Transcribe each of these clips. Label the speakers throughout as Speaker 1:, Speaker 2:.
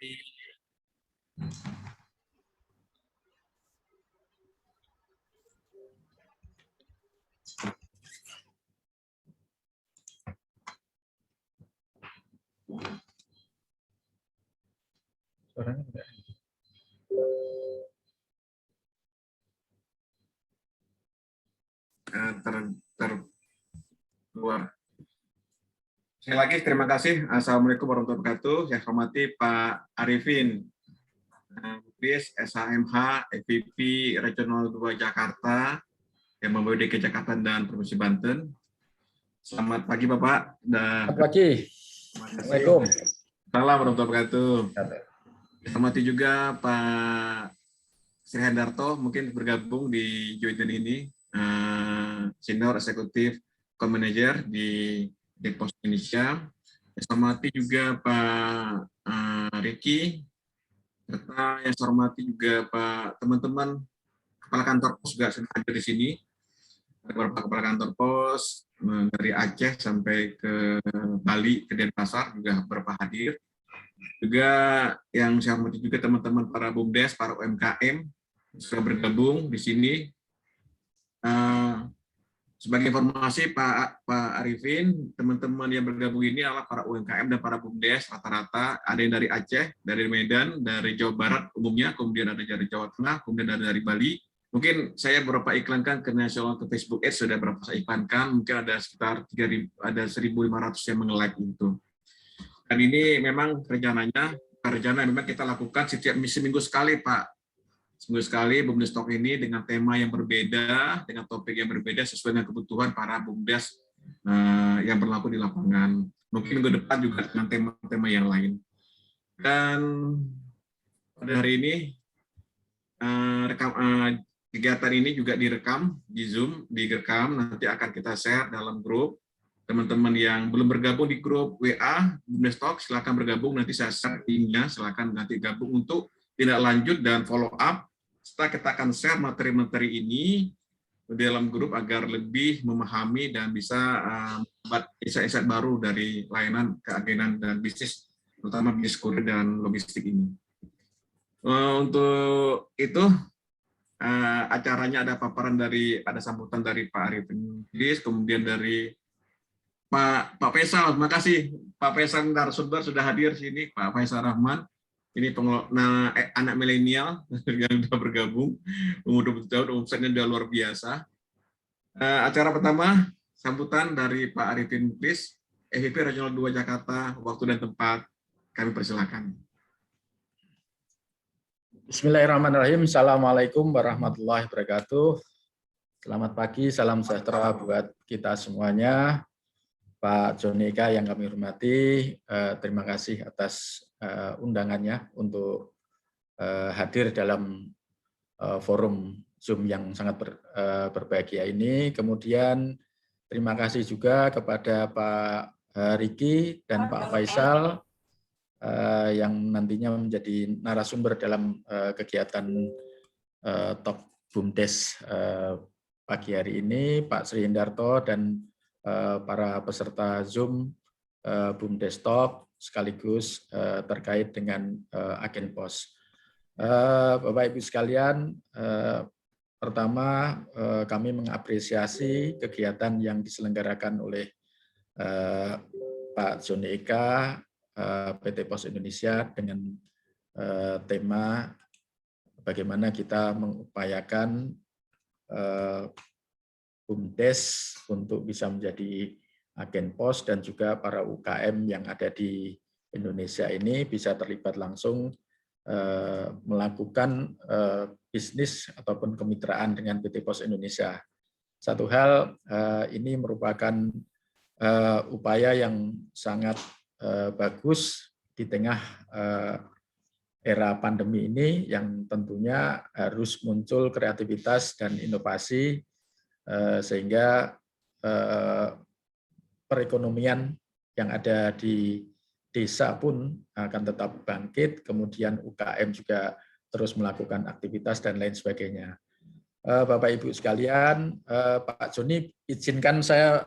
Speaker 1: Suaranya enggak. Terkeluar. Sekali lagi terima kasih. Assalamualaikum warahmatullahi wabarakatuh. Yang saya hormati Pak Arifin, Chris, SHMH, EVP Regional 2 Jakarta, yang membawa DKI Jakarta dan Provinsi Banten. Selamat pagi Bapak.
Speaker 2: Selamat pagi. Assalamualaikum.
Speaker 1: Salam warahmatullahi wabarakatuh. Saya hormati juga Pak Sri Hendarto, mungkin bergabung di Jointen ini, Senior Eksekutif Co-Manager di Depos Indonesia. Saya hormati juga Pak Riki, serta yang saya hormati juga Pak teman-teman Kepala Kantor Pos juga sudah hadir di sini. Beberapa Kepala Kantor Pos dari Aceh sampai ke Bali, ke Denpasar juga beberapa hadir. Juga yang saya hormati juga teman-teman para BUMDes, para UMKM sudah bergabung di sini. Sebagai informasi Pak Arifin, teman-teman yang bergabung ini adalah para UMKM dan para BUMDes rata-rata, ada yang dari Aceh, dari Medan, dari Jawa Barat umumnya, kemudian ada dari Jawa Tengah, kemudian ada dari Bali. Mungkin saya beberapa iklankan ke nasional, ke Facebook Ads sudah berapa saya iklankan, mungkin ada sekitar 1.500 yang meng-like itu. Dan ini memang rencananya memang kita lakukan setiap seminggu sekali Pak. Seminggu sekali BUMDes Talk ini dengan tema yang berbeda, dengan topik yang berbeda sesuai dengan kebutuhan para BUMDes yang berlaku di lapangan. Mungkin minggu depan juga dengan tema-tema yang lain. Dan pada hari ini kegiatan ini juga direkam di Zoom, direkam nanti akan kita share dalam grup. Teman-teman yang belum bergabung di grup WA BUMDes Talk silakan bergabung, nanti saya share linknya, silakan nanti gabung untuk tindak lanjut dan follow up. Setelah kita akan share materi-materi ini di dalam grup agar lebih memahami dan bisa membuat insight-insight baru dari layanan keagenan dan bisnis, terutama bisnis kurir dan logistik ini. Untuk itu acaranya ada paparan ada sambutan dari Pak Arifin, kemudian dari Pak Faisal. Terima kasih Pak Faisal narasumber sudah hadir sini, Pak Faisal Rahman. Ini anak milenial yang sudah bergabung, umur 20 tahun, omsetnya sudah luar biasa. Acara pertama, sambutan dari Pak Arifin Chris, EVP Regional 2 Jakarta, waktu dan tempat, kami persilakan.
Speaker 2: Bismillahirrahmanirrahim. Assalamualaikum warahmatullahi wabarakatuh. Selamat pagi, salam sejahtera buat kita semuanya. Pak Joni Eka yang kami hormati, terima kasih atas undangannya untuk hadir dalam forum Zoom yang sangat berbahagia ini. Kemudian terima kasih juga kepada Pak Riki dan Pak Faisal yang nantinya menjadi narasumber dalam kegiatan Talk BUMDes pagi hari ini, Pak Sri Hendarto dan para peserta Zoom BUMDes Talk sekaligus terkait dengan Agen Pos. Bapak Ibu sekalian, pertama kami mengapresiasi kegiatan yang diselenggarakan oleh Pak Joni Eka, PT Pos Indonesia dengan tema bagaimana kita mengupayakan BUMDes untuk bisa menjadi agen pos dan juga para UKM yang ada di Indonesia ini bisa terlibat langsung melakukan bisnis ataupun kemitraan dengan PT Pos Indonesia. Satu hal ini merupakan upaya yang sangat bagus di tengah era pandemi ini yang tentunya harus muncul kreativitas dan inovasi sehingga perekonomian yang ada di desa pun akan tetap bangkit, kemudian UKM juga terus melakukan aktivitas dan lain sebagainya. Bapak Ibu sekalian, Pak Joni, izinkan saya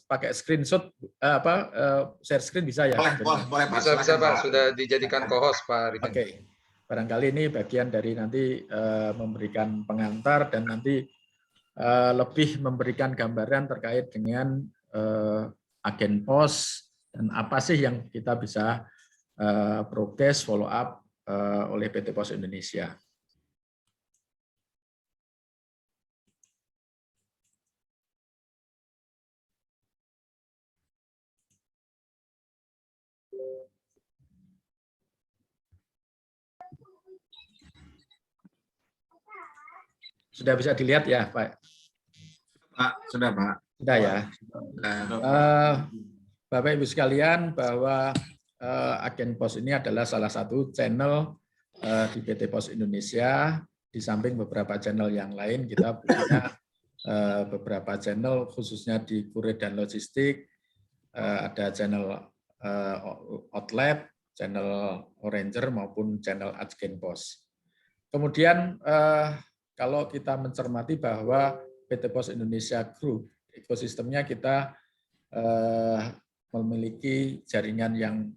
Speaker 2: pakai screenshot, share screen bisa ya?
Speaker 1: Boleh Pak.
Speaker 3: Bisa
Speaker 1: Silakan,
Speaker 3: Pak,
Speaker 1: Pak.
Speaker 3: sudah dijadikan co-host Pak Arifin.
Speaker 2: Oke, barangkali ini bagian dari nanti memberikan pengantar dan nanti lebih memberikan gambaran terkait dengan agen pos dan apa sih yang kita bisa progres follow up oleh PT Pos Indonesia. Sudah bisa dilihat ya, Pak?
Speaker 1: Pak, sudah Pak.
Speaker 2: Sudah ya. Bapak Ibu sekalian, bahwa agen pos ini adalah salah satu channel di PT Pos Indonesia. Di samping beberapa channel yang lain, kita punya beberapa channel khususnya di kurir dan logistik. Ada channel outlet, channel Oranger maupun channel agen pos. Kemudian kalau kita mencermati bahwa PT Pos Indonesia Group, ekosistemnya kita memiliki jaringan yang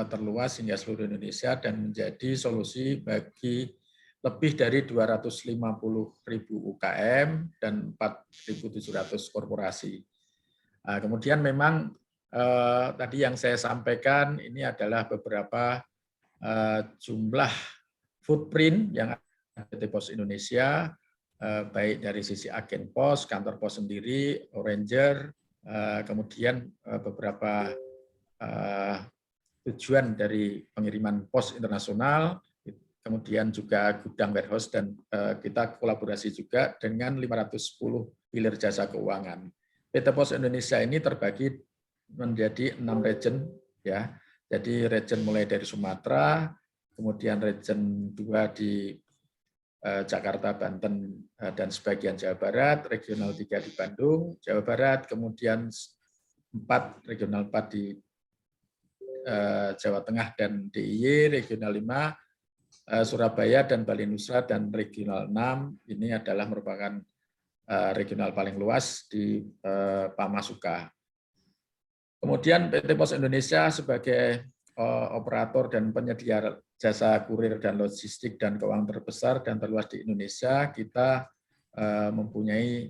Speaker 2: terluas hingga seluruh Indonesia dan menjadi solusi bagi lebih dari 250.000 UKM dan 4.700 korporasi. Nah, kemudian memang tadi yang saya sampaikan ini adalah beberapa jumlah footprint yang PT Pos Indonesia, baik dari sisi agen pos, kantor pos sendiri, Oranger, kemudian beberapa tujuan dari pengiriman pos internasional, kemudian juga gudang warehouse, dan kita kolaborasi juga dengan 510 hilir jasa keuangan. PT Pos Indonesia ini terbagi menjadi 6 region, ya. Jadi region mulai dari Sumatera, kemudian region 2 di Jakarta, Banten, dan sebagian Jawa Barat, regional 3 di Bandung, Jawa Barat, kemudian regional 4 di Jawa Tengah dan DIY, regional 5 Surabaya dan Bali Nusa, dan regional 6 ini adalah merupakan regional paling luas di Pamasuka. Kemudian PT Pos Indonesia sebagai operator dan penyedia jasa kurir dan logistik dan keuangan terbesar dan terluas di Indonesia, kita mempunyai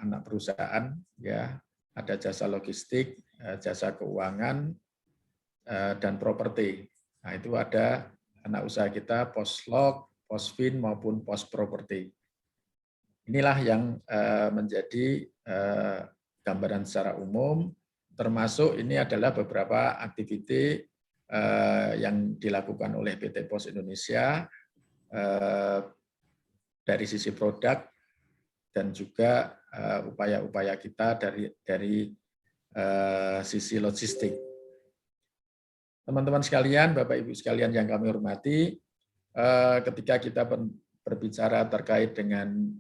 Speaker 2: anak perusahaan, ya, ada jasa logistik, jasa keuangan, dan properti. Nah, itu ada anak usaha kita, Poslog, Posfin maupun Pos Properti. Inilah yang menjadi gambaran secara umum, termasuk ini adalah beberapa aktiviti yang dilakukan oleh PT Pos Indonesia dari sisi produk dan juga upaya-upaya kita dari sisi logistik. Teman-teman sekalian, Bapak Ibu sekalian yang kami hormati, ketika kita berbicara terkait dengan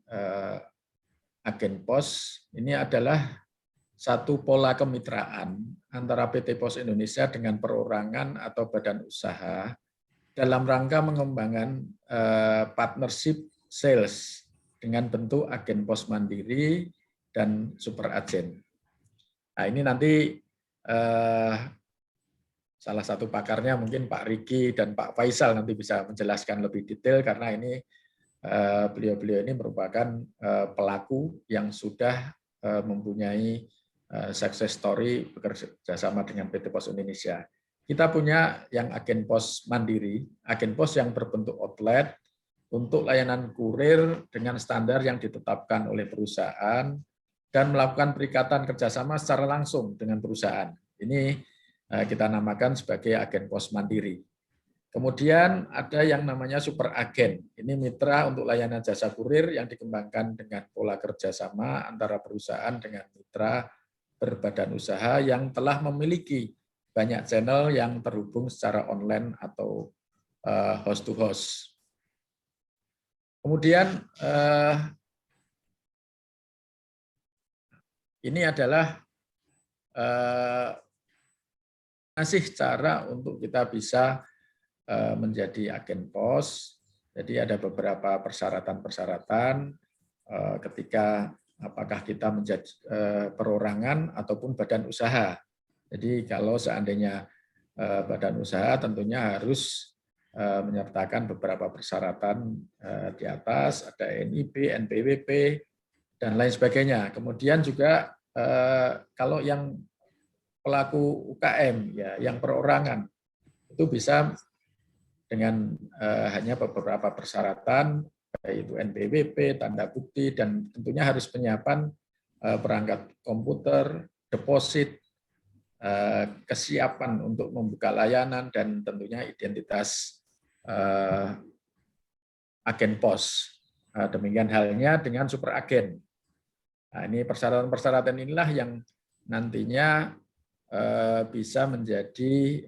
Speaker 2: agen pos, ini adalah satu pola kemitraan antara PT Pos Indonesia dengan perorangan atau badan usaha dalam rangka mengembangkan partnership sales dengan bentuk agen pos mandiri dan super agen. Nah, ini nanti salah satu pakarnya mungkin Pak Riki dan Pak Faisal nanti bisa menjelaskan lebih detail, karena ini beliau-beliau ini merupakan pelaku yang sudah mempunyai success story bekerja sama dengan PT Pos Indonesia. Kita punya yang agen pos mandiri, agen pos yang berbentuk outlet untuk layanan kurir dengan standar yang ditetapkan oleh perusahaan dan melakukan perikatan kerjasama secara langsung dengan perusahaan. Ini kita namakan sebagai agen pos mandiri. Kemudian ada yang namanya super agen. Ini mitra untuk layanan jasa kurir yang dikembangkan dengan pola kerjasama antara perusahaan dengan mitra berbadan usaha yang telah memiliki banyak channel yang terhubung secara online atau host to host. Kemudian ini adalah masih cara untuk kita bisa menjadi agen pos. Jadi ada beberapa persyaratan-persyaratan. ketika apakah kita menjadi perorangan ataupun badan usaha. Jadi kalau seandainya badan usaha tentunya harus menyertakan beberapa persyaratan di atas, ada NIB, NPWP, dan lain sebagainya. Kemudian juga kalau yang pelaku UKM, ya, yang perorangan, itu bisa dengan hanya beberapa persyaratan, yaitu NPWP, tanda bukti, dan tentunya harus penyiapan perangkat komputer, deposit, kesiapan untuk membuka layanan, dan tentunya identitas agen pos. Demikian halnya dengan super agen. Nah, ini persyaratan-persyaratan inilah yang nantinya bisa menjadi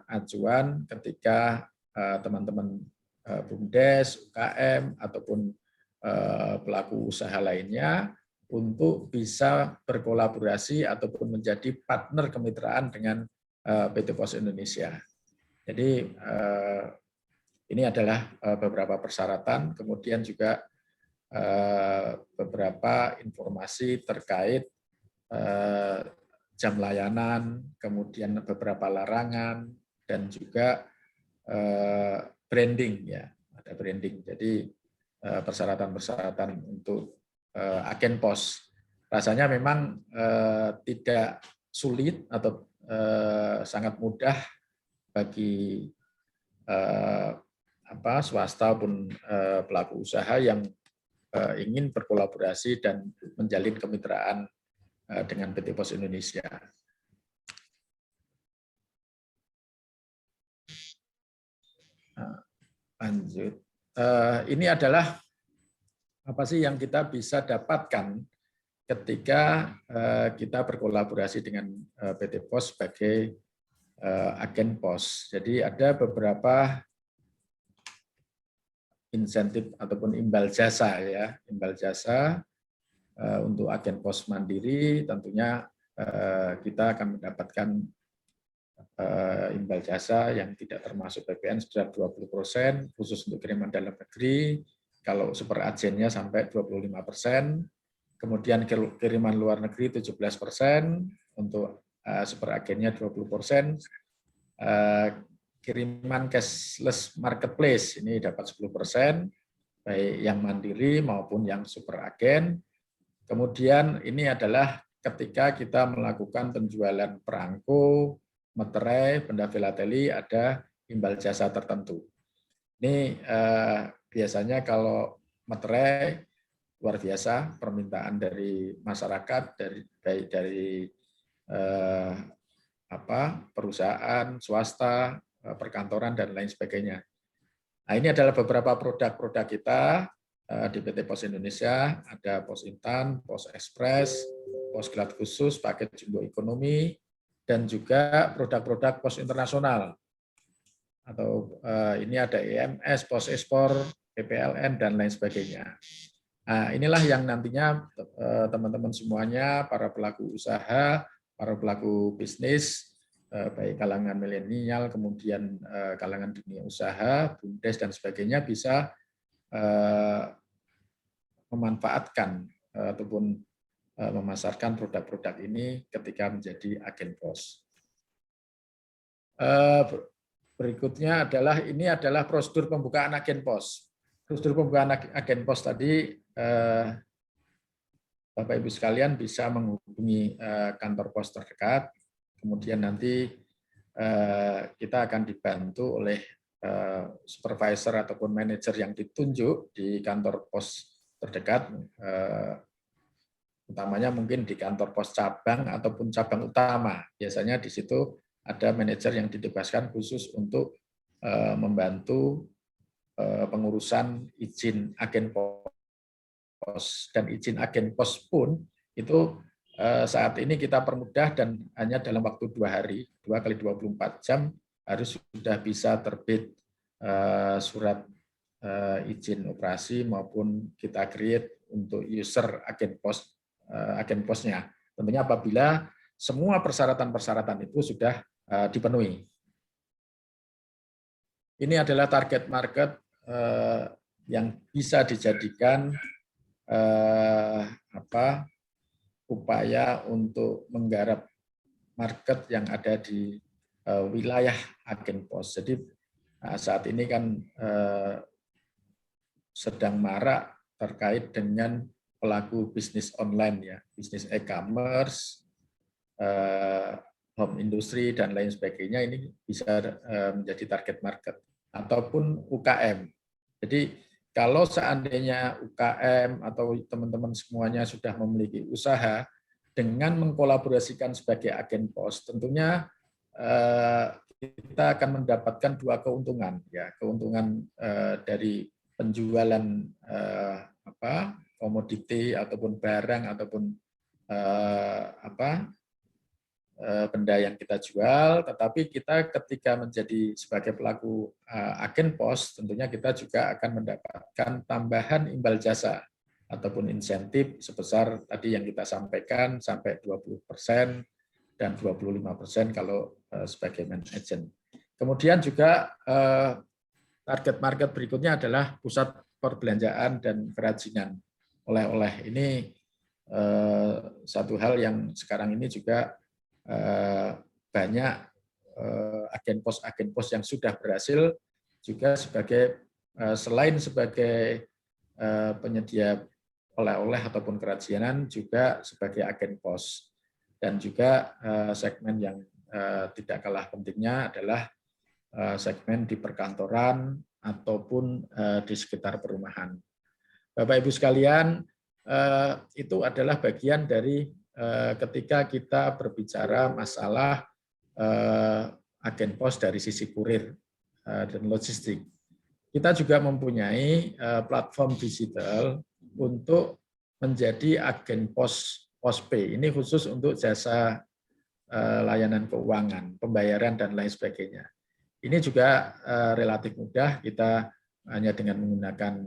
Speaker 2: acuan ketika teman-teman BUMDes, UKM, ataupun pelaku usaha lainnya untuk bisa berkolaborasi ataupun menjadi partner kemitraan dengan PT Pos Indonesia. Jadi ini adalah beberapa persyaratan, kemudian juga beberapa informasi terkait jam layanan, kemudian beberapa larangan, dan juga branding, ya, ada branding. Jadi persyaratan-persyaratan untuk agen pos rasanya memang tidak sulit atau sangat mudah bagi swasta pun pelaku usaha yang ingin berkolaborasi dan menjalin kemitraan dengan PT Pos Indonesia. Lanjut. Ini adalah apa sih yang kita bisa dapatkan ketika kita berkolaborasi dengan PT Pos sebagai agen pos. Jadi ada beberapa insentif ataupun imbal jasa, ya, imbal jasa untuk agen pos mandiri. Tentunya kita akan mendapatkan imbal jasa yang tidak termasuk PPN sebesar 20%, khusus untuk kiriman dalam negeri. Kalau super agennya sampai 25%, kemudian kiriman luar negeri 17%, untuk super agennya 20%, kiriman cashless marketplace ini dapat 10%, baik yang mandiri maupun yang super agen. Kemudian ini adalah ketika kita melakukan penjualan perangko, materai, benda filateli, ada imbal jasa tertentu. Ini biasanya kalau materai luar biasa permintaan dari masyarakat, baik dari perusahaan, swasta, perkantoran, dan lain sebagainya. Nah, ini adalah beberapa produk-produk kita di PT Pos Indonesia. Ada Pos Instan, Pos Ekspres, Pos Gelat Khusus, paket jumbo ekonomi, dan juga produk-produk pos internasional. Atau ini ada EMS, Pos Ekspor, PPLN, dan lain sebagainya. Nah, inilah yang nantinya teman-teman semuanya, para pelaku usaha, para pelaku bisnis, baik kalangan milenial, kemudian kalangan dunia usaha, BUMDes, dan sebagainya bisa memanfaatkan ataupun memasarkan produk-produk ini ketika menjadi agen pos. Berikutnya adalah ini adalah prosedur pembukaan agen pos. Prosedur pembukaan agen pos tadi, Bapak Ibu sekalian bisa menghubungi kantor pos terdekat. Kemudian nanti kita akan dibantu oleh supervisor ataupun manajer yang ditunjuk di kantor pos terdekat, utamanya mungkin di kantor pos cabang ataupun cabang utama. Biasanya di situ ada manajer yang ditugaskan khusus untuk membantu pengurusan izin agen pos, dan izin agen pos pun itu saat ini kita permudah dan hanya dalam waktu 2 hari, 2 kali 24 jam harus sudah bisa terbit surat izin operasi maupun kita create untuk user agen posnya. Tentunya apabila semua persyaratan-persyaratan itu sudah dipenuhi. Ini adalah target market yang bisa dijadikan upaya untuk menggarap market yang ada di wilayah agen pos. Jadi saat ini kan sedang marak terkait dengan pelaku bisnis online, ya, bisnis e-commerce, home industry dan lain sebagainya. Ini bisa menjadi target market ataupun UKM. Jadi kalau seandainya UKM atau teman-teman semuanya sudah memiliki usaha, dengan mengkolaborasikan sebagai agen pos, tentunya kita akan mendapatkan dua keuntungan, ya, keuntungan dari penjualan komoditi ataupun barang ataupun benda yang kita jual, tetapi kita ketika menjadi sebagai pelaku agen pos, tentunya kita juga akan mendapatkan tambahan imbal jasa ataupun insentif sebesar tadi yang kita sampaikan sampai 20% dan 25% kalau sebagai main agent. Kemudian juga target market berikutnya adalah pusat perbelanjaan dan kerajinan oleh-oleh. Ini satu hal yang sekarang ini juga banyak agen pos yang sudah berhasil juga sebagai selain sebagai penyedia oleh-oleh ataupun kerajinan, juga sebagai agen pos. Dan juga segmen yang tidak kalah pentingnya adalah segmen di perkantoran ataupun di sekitar perumahan. Bapak Ibu sekalian, itu adalah bagian dari ketika kita berbicara masalah agen pos dari sisi kurir dan logistik. Kita juga mempunyai platform digital untuk menjadi agen pospay. Ini khusus untuk jasa layanan keuangan, pembayaran dan lain sebagainya. Ini juga relatif mudah, kita hanya dengan menggunakan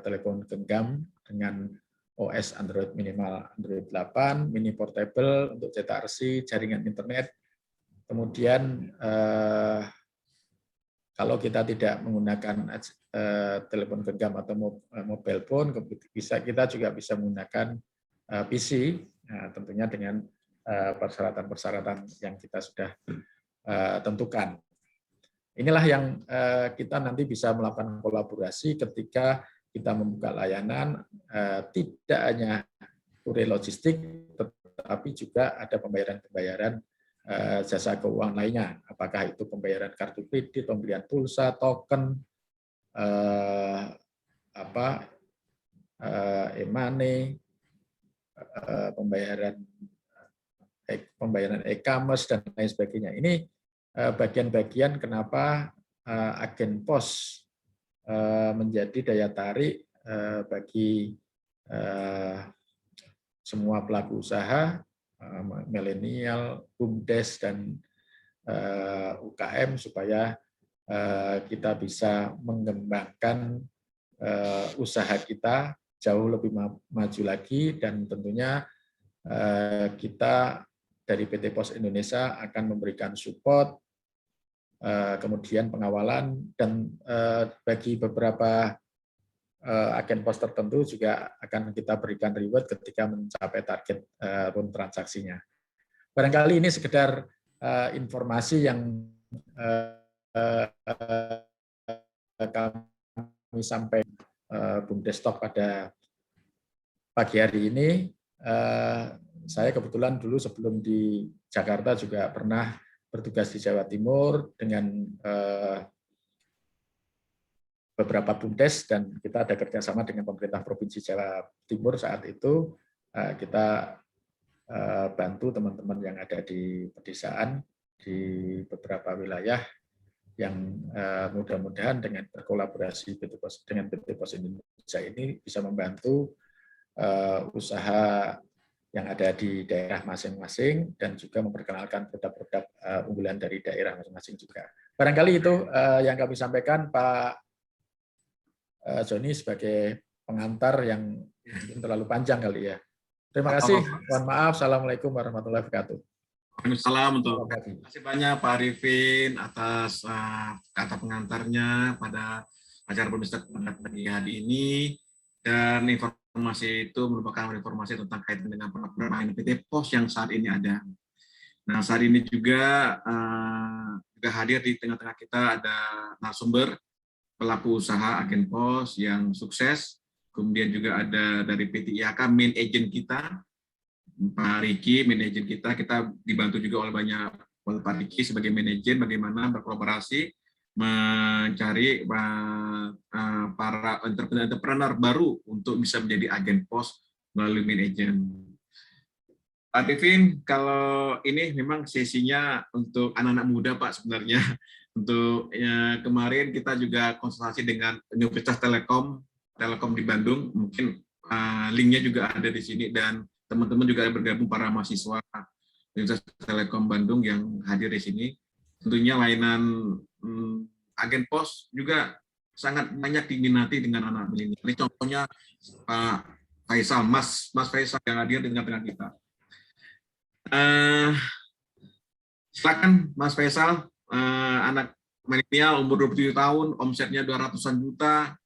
Speaker 2: telepon genggam dengan OS Android minimal Android 8, mini portable untuk cetak resi, jaringan internet. Kemudian kalau kita tidak menggunakan telepon genggam atau mobile phone, kita juga bisa menggunakan PC, tentunya dengan persyaratan-persyaratan yang kita sudah tentukan. Inilah yang kita nanti bisa melakukan kolaborasi ketika kita membuka layanan, tidak hanya kurir logistik, tetapi juga ada pembayaran-pembayaran jasa keuangan lainnya, apakah itu pembayaran kartu kredit, pembelian pulsa, token, e-money, pembayaran e-commerce dan lain sebagainya. Ini bagian-bagian kenapa agen pos menjadi daya tarik bagi semua pelaku usaha, milenial, BUMDes, dan UKM supaya kita bisa mengembangkan usaha kita jauh lebih maju lagi, dan tentunya kita dari PT Pos Indonesia akan memberikan support, kemudian pengawalan, dan bagi beberapa agen pos tertentu juga akan kita berikan reward ketika mencapai target run transaksinya. Barangkali ini sekedar informasi yang kami sampaikan BUMDes pada pagi hari ini. Saya kebetulan dulu sebelum di Jakarta juga pernah bertugas di Jawa Timur dengan beberapa BUMDes, dan kita ada kerjasama dengan pemerintah Provinsi Jawa Timur saat itu. Kita bantu teman-teman yang ada di pedesaan di beberapa wilayah yang mudah-mudahan dengan berkolaborasi dengan PT Pos Indonesia ini bisa membantu usaha yang ada di daerah masing-masing dan juga memperkenalkan produk-produk unggulan dari daerah masing-masing juga. Barangkali itu yang kami sampaikan, Pak Joni, sebagai pengantar yang mungkin terlalu panjang kali ya. Terima kasih. Mohon maaf. Assalamualaikum warahmatullahi wabarakatuh.
Speaker 1: Waalaikumsalam. Terima kasih banyak Pak Arifin atas kata pengantarnya pada acara pembicaraan pagi hari ini, dan informasi informasi itu merupakan informasi tentang kaitan dengan permainan PT POS yang saat ini ada. Nah, saat ini juga hadir di tengah-tengah kita ada narasumber pelaku usaha agen POS yang sukses. Kemudian juga ada dari PT IAK, main agent kita, Pak Riki, main agent kita dibantu juga oleh Pak Riki sebagai manajer bagaimana berkolaborasi mencari para entrepreneur baru untuk bisa menjadi agen POS melalui main agent. Pak Devin, kalau ini memang sesinya untuk anak-anak muda Pak sebenarnya. Untuk kemarin kita juga konsultasi dengan Universitas Telkom di Bandung, mungkin linknya juga ada di sini, dan teman-teman juga bergabung para mahasiswa Universitas Telkom Bandung yang hadir di sini. Tentunya layanan agen POS juga sangat banyak diminati dengan anak milenial. Ini contohnya Pak Faisal, Mas Faisal yang hadir di tengah-tengah kita. Silakan Mas Faisal, anak milenial umur 27 tahun, omsetnya 200-an juta,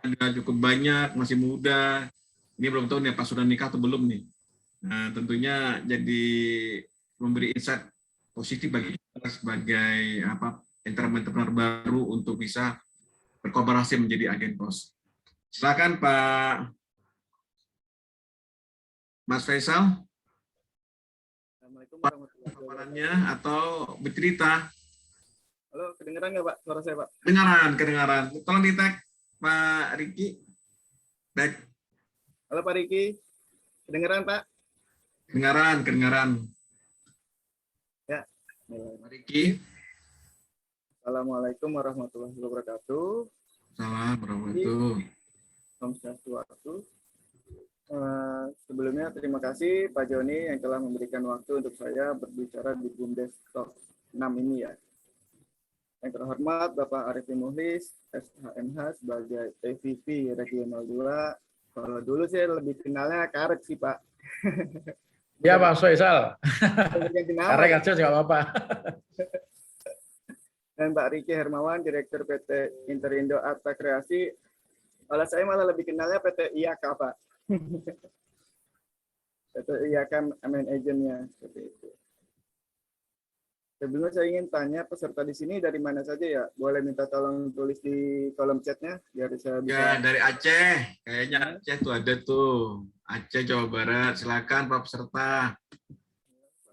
Speaker 1: juga cukup banyak, masih muda. Ini belum tahu nih Pak sudah nikah atau belum nih. Nah, tentunya jadi memberi insight positif bagi kita sebagai entrepreneur baru untuk bisa berkolaborasi menjadi agen POS. Silakan Pak Mas Faisal.
Speaker 4: Assalamualaikum warahmatullahi
Speaker 1: wabarakatuh. Atau bercerita.
Speaker 4: Halo, kedengeran nggak Pak suara saya Pak?
Speaker 1: Kedengaran. Tolong di-tag Pak Riki. Tag.
Speaker 4: Halo Pak Riki, kedengeran Pak?
Speaker 1: Kedengaran. Ya. Pak Riki.
Speaker 4: Assalamualaikum warahmatullahi wabarakatuh.
Speaker 1: Salam warahmatullahi.
Speaker 4: Om Swastiastu. Sebelumnya terima kasih Pak Joni yang telah memberikan waktu untuk saya berbicara di BUMDes Talk 6 ini ya. Yang terhormat Bapak Arifin Muhlis, SHMH sebagai TVP Regional 2. Kalau dulu saya lebih kenalnya Karek sih Pak.
Speaker 2: Ya Pak Faisal. Karek aja nggak apa-apa.
Speaker 4: Dan Pak Riki Hermawan, Direktur PT Interindo Arta Kreasi. Kalau saya malah lebih kenalnya PT IAK Pak. PT IAK main agent-nya seperti itu. Sebelumnya saya ingin tanya peserta di sini dari mana saja ya? Boleh minta tolong tulis di kolom chatnya biar saya bisa.
Speaker 1: Ya, dari Aceh. Kayaknya Aceh tuh ada tuh. Aceh, Jawa Barat. Silakan Pak peserta.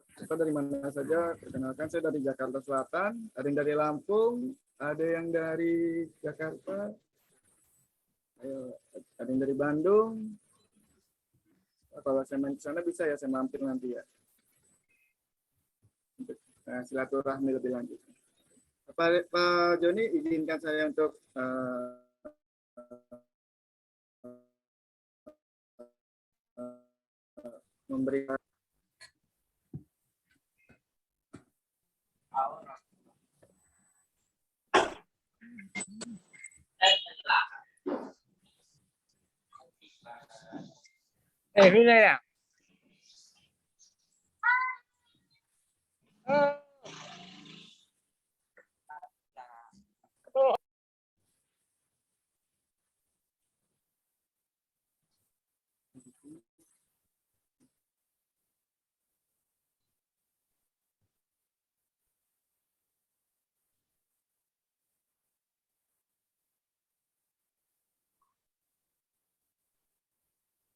Speaker 4: Peserta dari mana saja? Perkenalkan saya dari Jakarta Selatan, ada yang dari Lampung, ada yang dari Jakarta, ada yang dari Bandung. Kalau saya main ke sana bisa ya, saya mampir nanti ya. Untuk silaturahmi lebih lanjut. Pak Joni, izinkan saya untuk memberikan
Speaker 5: ini ya.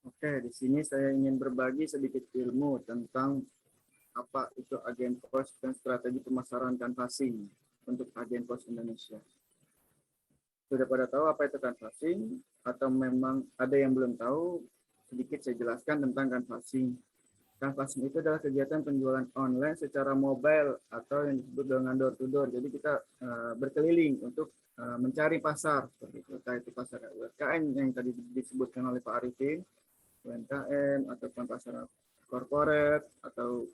Speaker 4: Oke, di sini saya ingin berbagi sedikit ilmu tentang apa itu agen POS dan strategi pemasaran canvassing untuk agen POS Indonesia. Sudah pada tahu apa itu canvassing atau memang ada yang belum tahu? Sedikit saya jelaskan tentang canvassing. Canvassing itu adalah kegiatan penjualan online secara mobile atau yang disebut dengan door to door. Jadi kita berkeliling untuk mencari pasar, seperti itu. Entah itu pasar UMKM yang tadi disebutkan oleh Pak Arifin, UMKM ataupun pasar corporate atau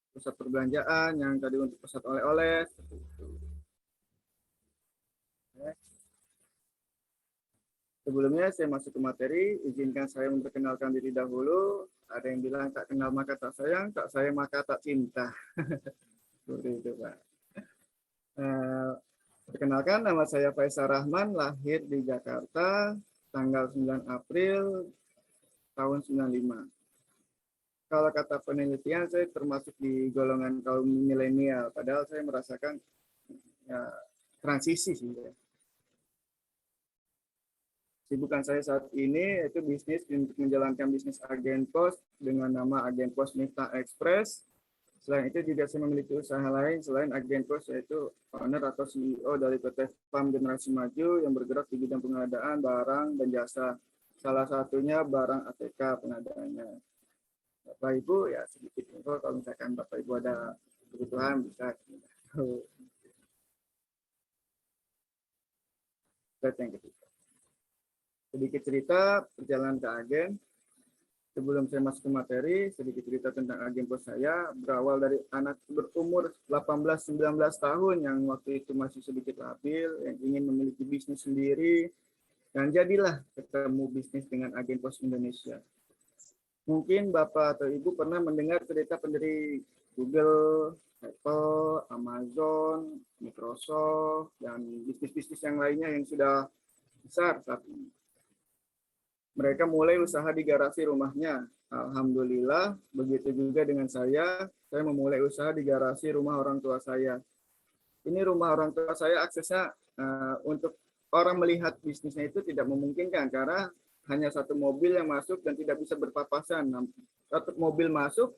Speaker 4: pusat perbelanjaan yang tadi untuk pusat oleh-oleh, seperti itu. Sebelumnya saya masuk ke materi, izinkan saya memperkenalkan diri dahulu. Ada yang bilang tak kenal maka tak sayang maka tak cinta. Seperti itu Pak. Perkenalkan, nama saya Faisal Rahman, lahir di Jakarta, tanggal 9 April tahun 95. Kalau kata penelitian, saya termasuk di golongan kaum milenial, padahal saya merasakan ya, transisi sih. Ya. Sibukan saya saat ini yaitu bisnis untuk menjalankan bisnis agen pos dengan nama Agen Pos Miftah Express. Selain itu juga saya memiliki usaha lain selain agen pos, yaitu owner atau CEO dari PT PAM Generasi Maju yang bergerak di bidang pengadaan barang dan jasa. Salah satunya barang ATK pengadaannya. Bapak Ibu ya sedikit info, kalau misalkan Bapak Ibu ada kebutuhan bisa. Yang ketiga. Sedikit cerita perjalanan ke agen. Sebelum saya masuk ke materi, sedikit cerita tentang agen pos saya. Berawal dari anak berumur 18-19 tahun yang waktu itu masih sedikit labil, yang ingin memiliki bisnis sendiri, dan jadilah ketemu bisnis dengan Agen Pos Indonesia. Mungkin Bapak atau Ibu pernah mendengar cerita pendiri Google, Apple, Amazon, Microsoft, dan bisnis-bisnis yang lainnya yang sudah besar saat ini. Mereka mulai usaha di garasi rumahnya. Alhamdulillah, begitu juga dengan saya memulai usaha di garasi rumah orang tua saya. Ini rumah orang tua saya aksesnya untuk orang melihat bisnisnya itu tidak memungkinkan karena hanya satu mobil yang masuk dan tidak bisa berpapasan. Satu mobil masuk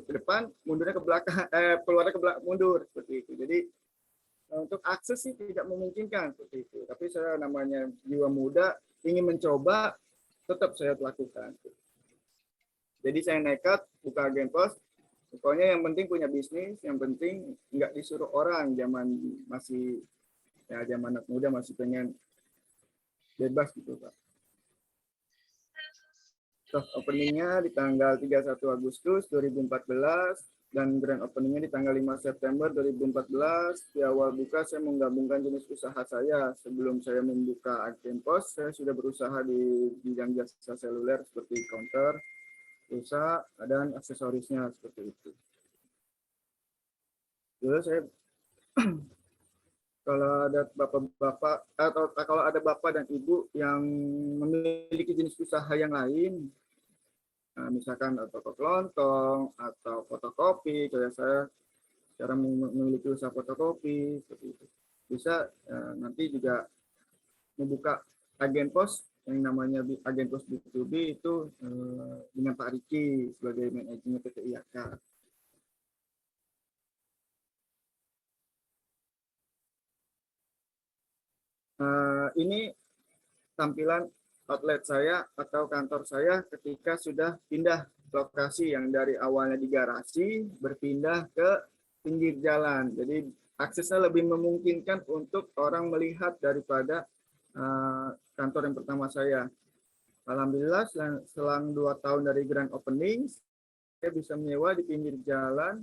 Speaker 4: ke depan, mundurnya ke belakang, keluarnya ke belakang, mundur seperti itu. Jadi untuk akses sih tidak memungkinkan seperti itu. Tapi saya namanya jiwa muda, ingin mencoba, tetap saya lakukan. Jadi saya nekat buka agen pos. Pokoknya yang penting punya bisnis, yang penting nggak disuruh orang. Zaman masih ya zaman anak muda masih pengen bebas gitu Pak. Soft openingnya di tanggal 31 Agustus 2014 dan grand openingnya di tanggal 5 September 2014. Di awal buka saya menggabungkan jenis usaha saya. Sebelum saya membuka agen pos, saya sudah berusaha di bidang jasa seluler seperti counter, pulsa, dan aksesorisnya seperti itu. Dulu saya kalau ada bapak-bapak atau kalau ada bapak dan ibu yang memiliki jenis usaha yang lain, misalkan toko kelontong atau fotokopi, kayak saya cara memiliki usaha fotokopi seperti itu, bisa nanti juga membuka agen pos yang namanya agen pos B2B itu dengan Pak Riki sebagai manajernya PT IAK. Ini tampilan outlet saya atau kantor saya ketika sudah pindah lokasi yang dari awalnya di garasi berpindah ke pinggir jalan. Jadi aksesnya lebih memungkinkan untuk orang melihat daripada kantor yang pertama saya. Alhamdulillah selang 2 tahun dari grand opening, saya bisa menyewa di pinggir jalan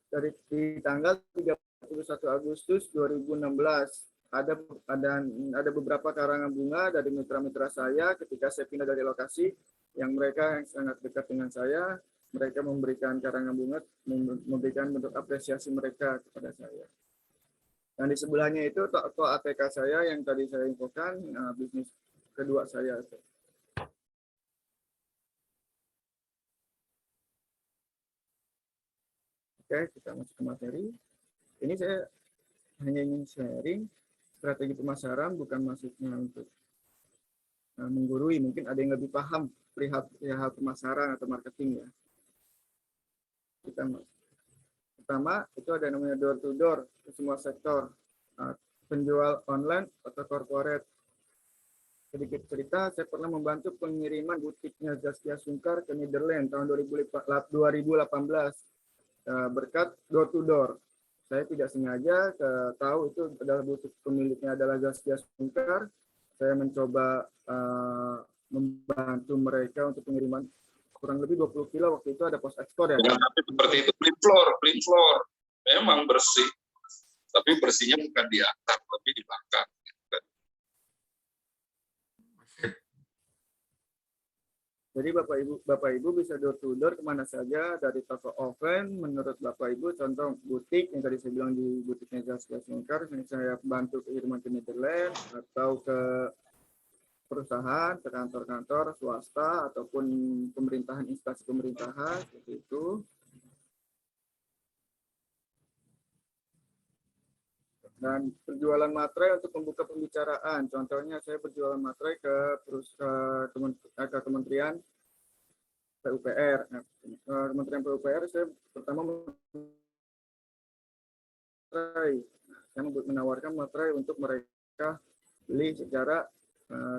Speaker 4: dari tanggal 31 Agustus 2016. Ada beberapa karangan bunga dari mitra-mitra saya ketika saya pindah dari lokasi yang mereka yang sangat dekat dengan saya, mereka memberikan karangan bunga, memberikan bentuk apresiasi mereka kepada saya. Dan di sebelahnya itu toko ATK saya yang tadi saya infokan, bisnis kedua saya. Oke, kita masuk ke materi. Ini saya hanya ingin sharing strategi pemasaran, bukan maksudnya untuk menggurui. Mungkin ada yang lebih paham perihal pemasaran atau marketing ya. Pertama, itu ada namanya door to door ke semua sektor. Penjual online atau corporate. Sedikit cerita, saya pernah membantu pengiriman butiknya Zaskia Sungkar ke Netherlands tahun 2018 berkat door to door. Saya tidak sengaja tahu itu adalah butik pemiliknya adalah Zaskia Sungkar. Saya mencoba membantu mereka untuk pengiriman kurang lebih 20 kilo, waktu itu ada pos ekspor ya.
Speaker 6: Tapi seperti itu, clean floor. Memang bersih. Tapi bersihnya bukan di atas, tapi di belakang.
Speaker 4: Jadi Bapak Ibu bisa door to door kemana saja dari toko offline. Menurut Bapak Ibu, contoh butik yang tadi saya bilang di butiknya Zaskia Singkar, yang saya bantu kiriman ke Netherlands atau ke perusahaan, ke kantor-kantor swasta ataupun pemerintahan, instansi pemerintahan seperti itu. Dan penjualan materai untuk membuka pembicaraan. Contohnya saya berjualan materai ke Kementerian PUPR. Nah, Kementerian PUPR saya pertama saya menawarkan materai untuk mereka beli secara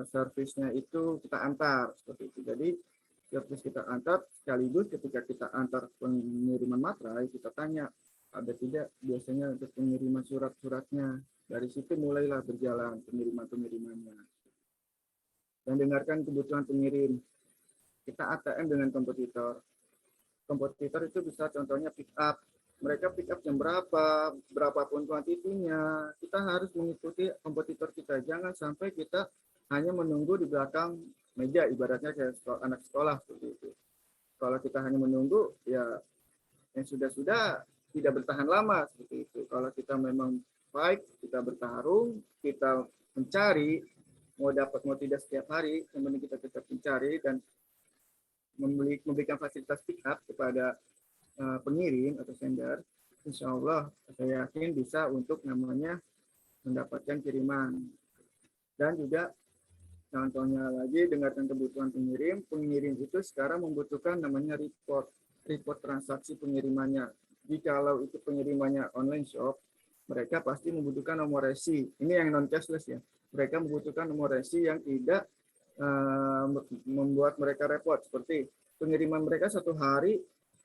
Speaker 4: servisnya itu kita antar seperti itu. Jadi servis kita antar sekaligus ketika kita antar pengiriman materai kita tanya ada tidak biasanya untuk pengiriman surat-suratnya. Dari situ mulailah berjalan pengiriman-pengirimannya. Dan dengarkan kebutuhan pengirim. Kita ATM dengan kompetitor. Kompetitor itu bisa contohnya pick up. Mereka pick up jam berapa, berapapun kuantitinya. Kita harus mengikuti kompetitor kita. Jangan sampai kita hanya menunggu di belakang meja, ibaratnya kayak anak sekolah seperti itu. Kalau kita hanya menunggu, ya yang sudah-sudah tidak bertahan lama seperti itu. Kalau kita memang fight, kita bertarung, kita mencari, mau dapat mau tidak setiap hari, yang penting kita tetap mencari dan memberikan fasilitas pick up kepada pengirim atau sender. Insya Allah saya yakin bisa untuk namanya mendapatkan kiriman. Dan juga contohnya lagi dengarkan kebutuhan pengirim. Pengirim itu sekarang membutuhkan namanya report transaksi pengirimannya. Jikalau itu pengirimannya online shop, mereka pasti membutuhkan nomor resi. Ini yang non cashless ya. Mereka membutuhkan nomor resi yang tidak membuat mereka repot. Seperti pengiriman mereka satu hari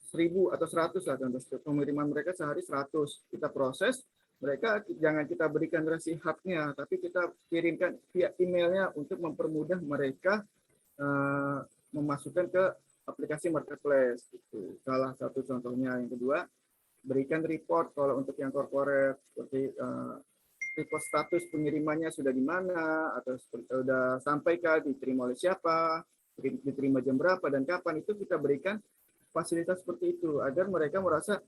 Speaker 4: 1000 atau 100 lah contoh. Pengiriman mereka sehari 100. Kita proses, mereka jangan kita berikan resi haknya, tapi kita kirimkan via emailnya untuk mempermudah mereka memasukkan ke aplikasi marketplace. Itu salah satu contohnya. Yang kedua, berikan report kalau untuk yang corporate seperti report status pengirimannya sudah di mana atau sudah sampaikah, diterima oleh siapa, diterima jam berapa dan kapan, itu kita berikan fasilitas seperti itu agar mereka merasa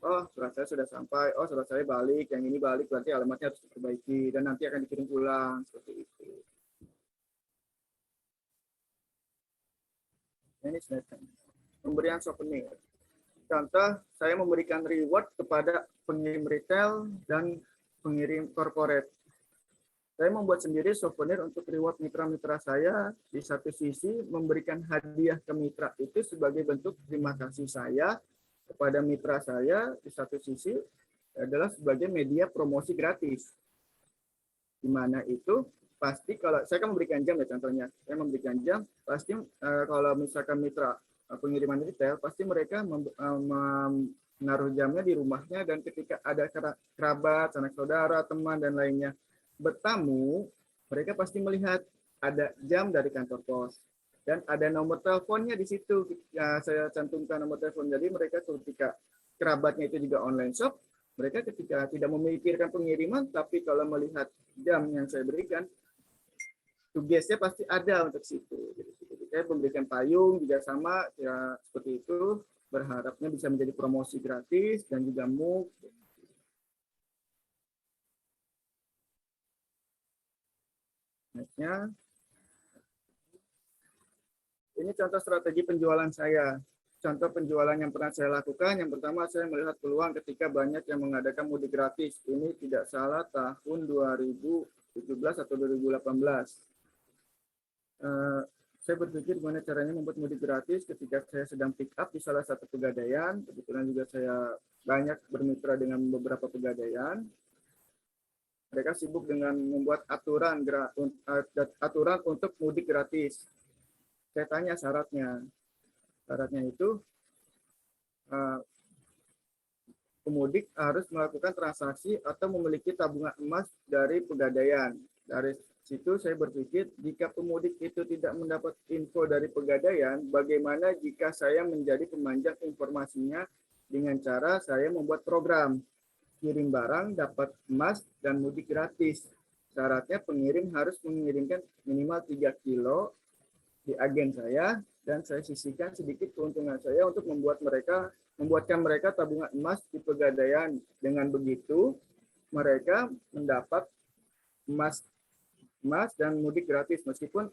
Speaker 4: oh surat saya sudah sampai, oh surat saya balik, yang ini balik berarti alamatnya harus diperbaiki dan nanti akan dikirim pulang seperti itu. Ini pemberian souvenir. Contoh, saya memberikan reward kepada pengirim retail dan pengirim corporate. Saya membuat sendiri souvenir untuk reward mitra-mitra saya. Di satu sisi, memberikan hadiah ke mitra itu sebagai bentuk terima kasih saya kepada mitra saya. Di satu sisi, adalah sebagai media promosi gratis. Di mana itu, pasti kalau saya kan memberikan jam ya contohnya. Saya memberikan jam, pasti kalau misalkan mitra pengiriman retail, pasti mereka menaruh jamnya di rumahnya dan ketika ada kerabat, sanak saudara, teman, dan lainnya bertamu, mereka pasti melihat ada jam dari kantor pos dan ada nomor teleponnya di situ. Ya, saya cantumkan nomor telepon. Jadi mereka ketika kerabatnya itu juga online shop, mereka ketika tidak memikirkan pengiriman, tapi kalau melihat jam yang saya berikan, tugasnya pasti ada untuk situ. Jadi saya memberikan payung juga sama ya seperti itu, berharapnya bisa menjadi promosi gratis dan juga move. Nextnya, ini contoh strategi penjualan saya. Contoh penjualan yang pernah saya lakukan, yang pertama saya melihat peluang ketika banyak yang mengadakan mudik gratis. Ini tidak salah tahun 2017 atau 2018. Saya berpikir gimana caranya membuat mudik gratis ketika saya sedang pick up di salah satu pegadaian. Kebetulan juga saya banyak bermitra dengan beberapa pegadaian. Mereka sibuk dengan membuat aturan untuk mudik gratis. Saya tanya syaratnya. Syaratnya itu pemudik harus melakukan transaksi atau memiliki tabungan emas dari pegadaian. Dari situ saya berpikir, jika pemudik itu tidak mendapat info dari pegadaian, bagaimana jika saya menjadi pemanjang informasinya dengan cara saya membuat program kirim barang, dapat emas, dan mudik gratis. Syaratnya pengirim harus mengirimkan minimal 3 kilo di agen saya, dan saya sisihkan sedikit keuntungan saya untuk membuatkan mereka tabungan emas di Pegadaian. Dengan begitu mereka mendapat emas dan mudik gratis, meskipun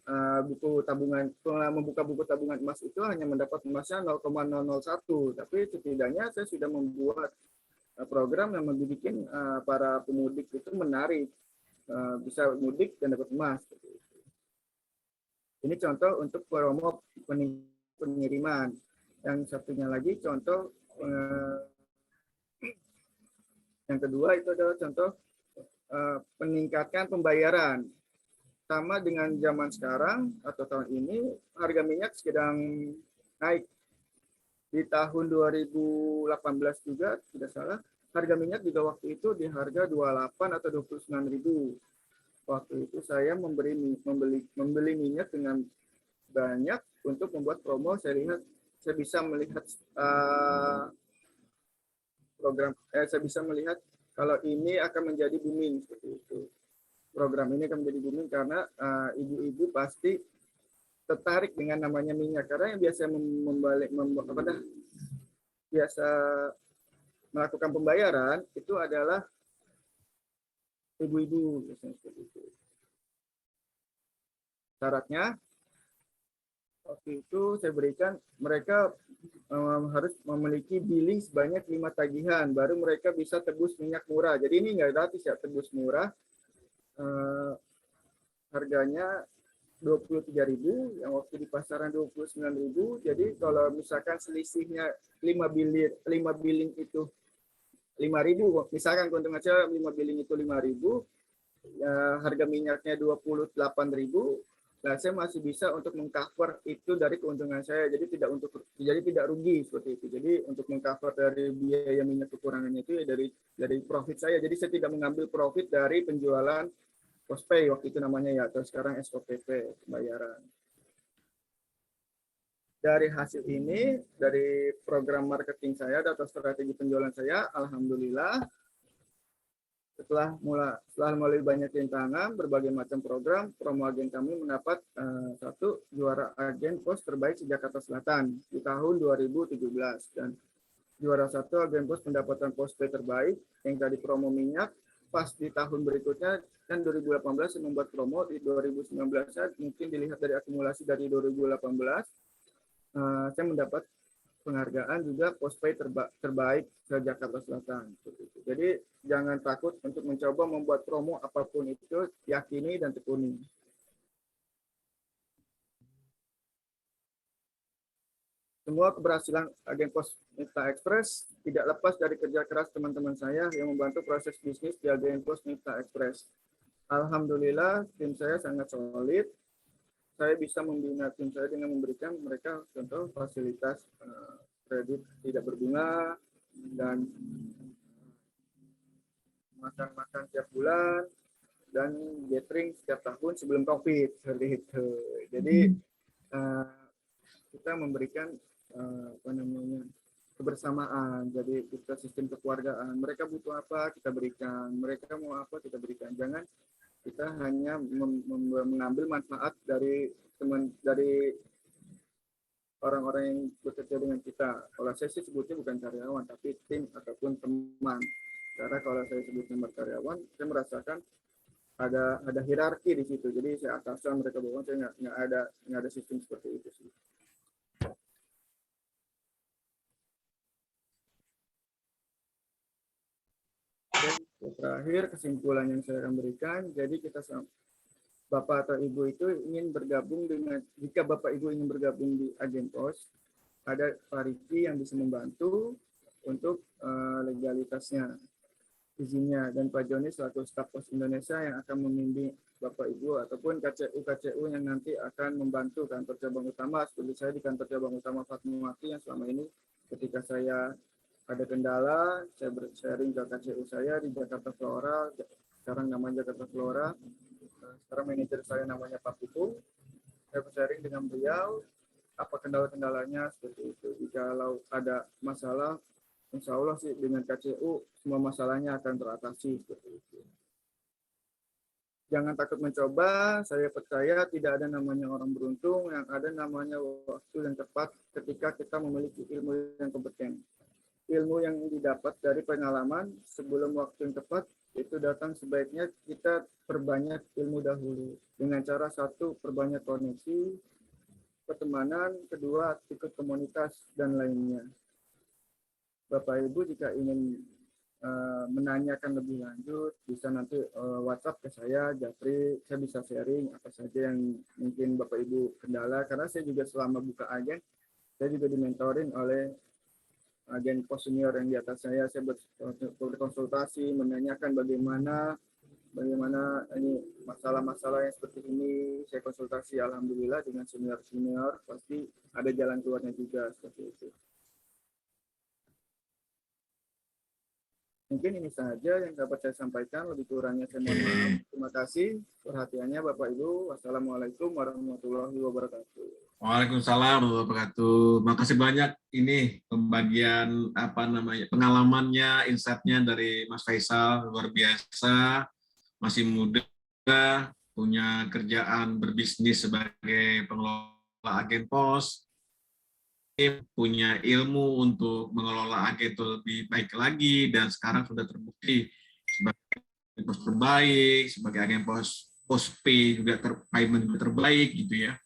Speaker 4: buku tabungan, membuka buku tabungan emas itu hanya mendapat emasnya 0,001, tapi setidaknya saya sudah membuat program yang membuat para pemudik itu menarik, bisa mudik dan dapat emas. Ini contoh untuk promo pengiriman. Yang satunya lagi contoh yang kedua itu adalah contoh meningkatkan pembayaran. Sama dengan zaman sekarang atau tahun ini, harga minyak sedang naik. Di tahun 2018 juga, tidak salah, harga minyak juga waktu itu di harga 28 atau 29.000. Waktu itu saya membeli minyak dengan banyak untuk membuat promo. Saya bisa melihat saya bisa melihat kalau ini akan menjadi booming seperti itu. Program ini akan menjadi booming karena ibu-ibu pasti tertarik dengan namanya minyak, karena yang biasa biasa melakukan pembayaran itu adalah ibu-ibu biasanya seperti itu. Syaratnya waktu itu saya berikan mereka harus memiliki billing sebanyak 5 tagihan baru mereka bisa tebus minyak murah. Jadi ini nggak gratis ya, tebus murah. Harganya 23.000, yang waktu di pasaran 29.000. Jadi kalau misalkan selisihnya 5 billing itu 5.000, misalkan keuntungan saya 5 billing itu 5.000, ya, harga minyaknya 28.000, nah saya masih bisa untuk mengcover itu dari keuntungan saya. Jadi tidak rugi seperti itu. Jadi untuk mengcover dari biaya minyak kekurangannya itu ya dari profit saya. Jadi saya tidak mengambil profit dari penjualan postpay waktu itu namanya ya, atau sekarang SOPP pembayaran. Dari hasil ini, dari program marketing saya atau strategi penjualan saya, alhamdulillah setelah melalui banyak rintangan, berbagai macam program, promo agen kami mendapat satu juara agen pos terbaik se-Jakarta Selatan di tahun 2017, dan juara satu agen pos pendapatan postpay terbaik yang tadi promo minyak. Pas di tahun berikutnya kan 2018 saya membuat promo, di 2019 mungkin dilihat dari akumulasi dari 2018 saya mendapat penghargaan juga postpay terbaik se Jakarta Selatan. Jadi jangan takut untuk mencoba membuat promo apapun itu, yakini dan tekuni. Semua keberhasilan agen pos Mifta Express tidak lepas dari kerja keras teman-teman saya yang membantu proses bisnis di agen pos Mifta Express. Alhamdulillah tim saya sangat solid. Saya bisa membina tim saya dengan memberikan mereka contoh fasilitas kredit tidak berbunga dan makan-makan tiap bulan dan gathering setiap tahun sebelum COVID seperti itu. Jadi kita memberikan kebersamaan. Jadi kita sistem kekeluargaan. Mereka butuh apa kita berikan, mereka mau apa kita berikan. Jangan kita hanya mengambil manfaat dari orang-orang yang bekerja dengan kita. Kalau saya sih sebutnya bukan karyawan, tapi tim ataupun teman. Karena kalau saya sebutnya karyawan, saya merasakan ada hierarki di situ. Jadi saya atasan, mereka bawah, saya nggak ada sistem seperti itu sih. Terakhir kesimpulan yang saya akan berikan, jadi Bapak atau Ibu itu ingin bergabung jika Bapak Ibu ingin bergabung di agen pos, ada Pak Riki yang bisa membantu untuk legalitasnya, izinnya, dan Pak Joni selaku staf pos Indonesia yang akan membimbing Bapak Ibu ataupun KCU yang nanti akan membantu kantor cabang utama, seperti saya di kantor cabang utama Fatmawati yang selama ini ketika saya ada kendala, saya sharing ke KCU saya di Jakarta Flora, sekarang namanya Jakarta Flora, sekarang manajer saya namanya Pak Putu, saya sharing dengan beliau, apa kendala-kendalanya, seperti itu. Kalau ada masalah, insya Allah sih dengan KCU, semua masalahnya akan teratasi, seperti itu. jangan takut mencoba. Saya percaya tidak ada namanya orang beruntung, yang ada namanya waktu yang tepat ketika kita memiliki ilmu yang kompeten. Ilmu yang didapat dari pengalaman sebelum waktu yang tepat itu datang, sebaiknya kita perbanyak ilmu dahulu. Dengan cara satu, perbanyak koneksi, pertemanan, kedua, ikut komunitas, dan lainnya. Bapak Ibu jika ingin menanyakan lebih lanjut, bisa nanti WhatsApp ke saya, Japri, saya bisa sharing apa saja yang mungkin Bapak Ibu kendala, karena saya juga selama buka agen, saya juga dimentorin oleh agen pos senior yang di atas saya berkonsultasi, menanyakan bagaimana ini masalah-masalah yang seperti ini, saya konsultasi, alhamdulillah dengan senior-senior, pasti ada jalan keluarnya juga, seperti itu. Mungkin ini saja yang dapat saya sampaikan, lebih kurangnya saya mohon maaf. Terima kasih perhatiannya Bapak Ibu. Wassalamualaikum warahmatullahi wabarakatuh.
Speaker 1: Waalaikumsalam warahmatullahi wabarakatuh. Makasih banyak ini pembagian pengalamannya, insight-nya dari Mas Faisal, luar biasa, masih muda, punya kerjaan berbisnis sebagai pengelola agen pos, punya ilmu untuk mengelola agen itu lebih baik lagi, dan sekarang sudah terbukti sebagai agen pos terbaik, sebagai agen postpay juga payment juga terbaik gitu ya.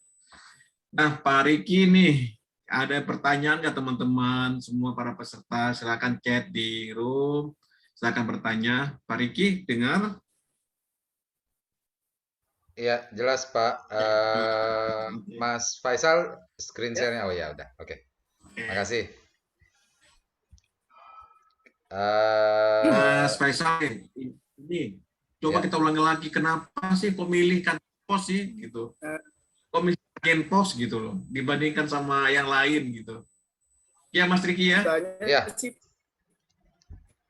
Speaker 1: Nah, Pak Riki nih, ada pertanyaan nggak teman-teman semua para peserta? Silakan chat di room, silakan bertanya. Pak Riki, dengar?
Speaker 3: Iya, jelas Pak. Mas Faisal, screen share-nya. Oh ya, udah. Oke. Makasih.
Speaker 1: Mas Faisal, ini coba
Speaker 3: Ya.
Speaker 1: kita ulangi lagi, kenapa sih pemilih kantor pos sih gitu? Pemilih agen pos gitu loh, dibandingkan sama yang lain gitu. Ya Mas Riki ya?
Speaker 3: Ya.
Speaker 4: Saya sih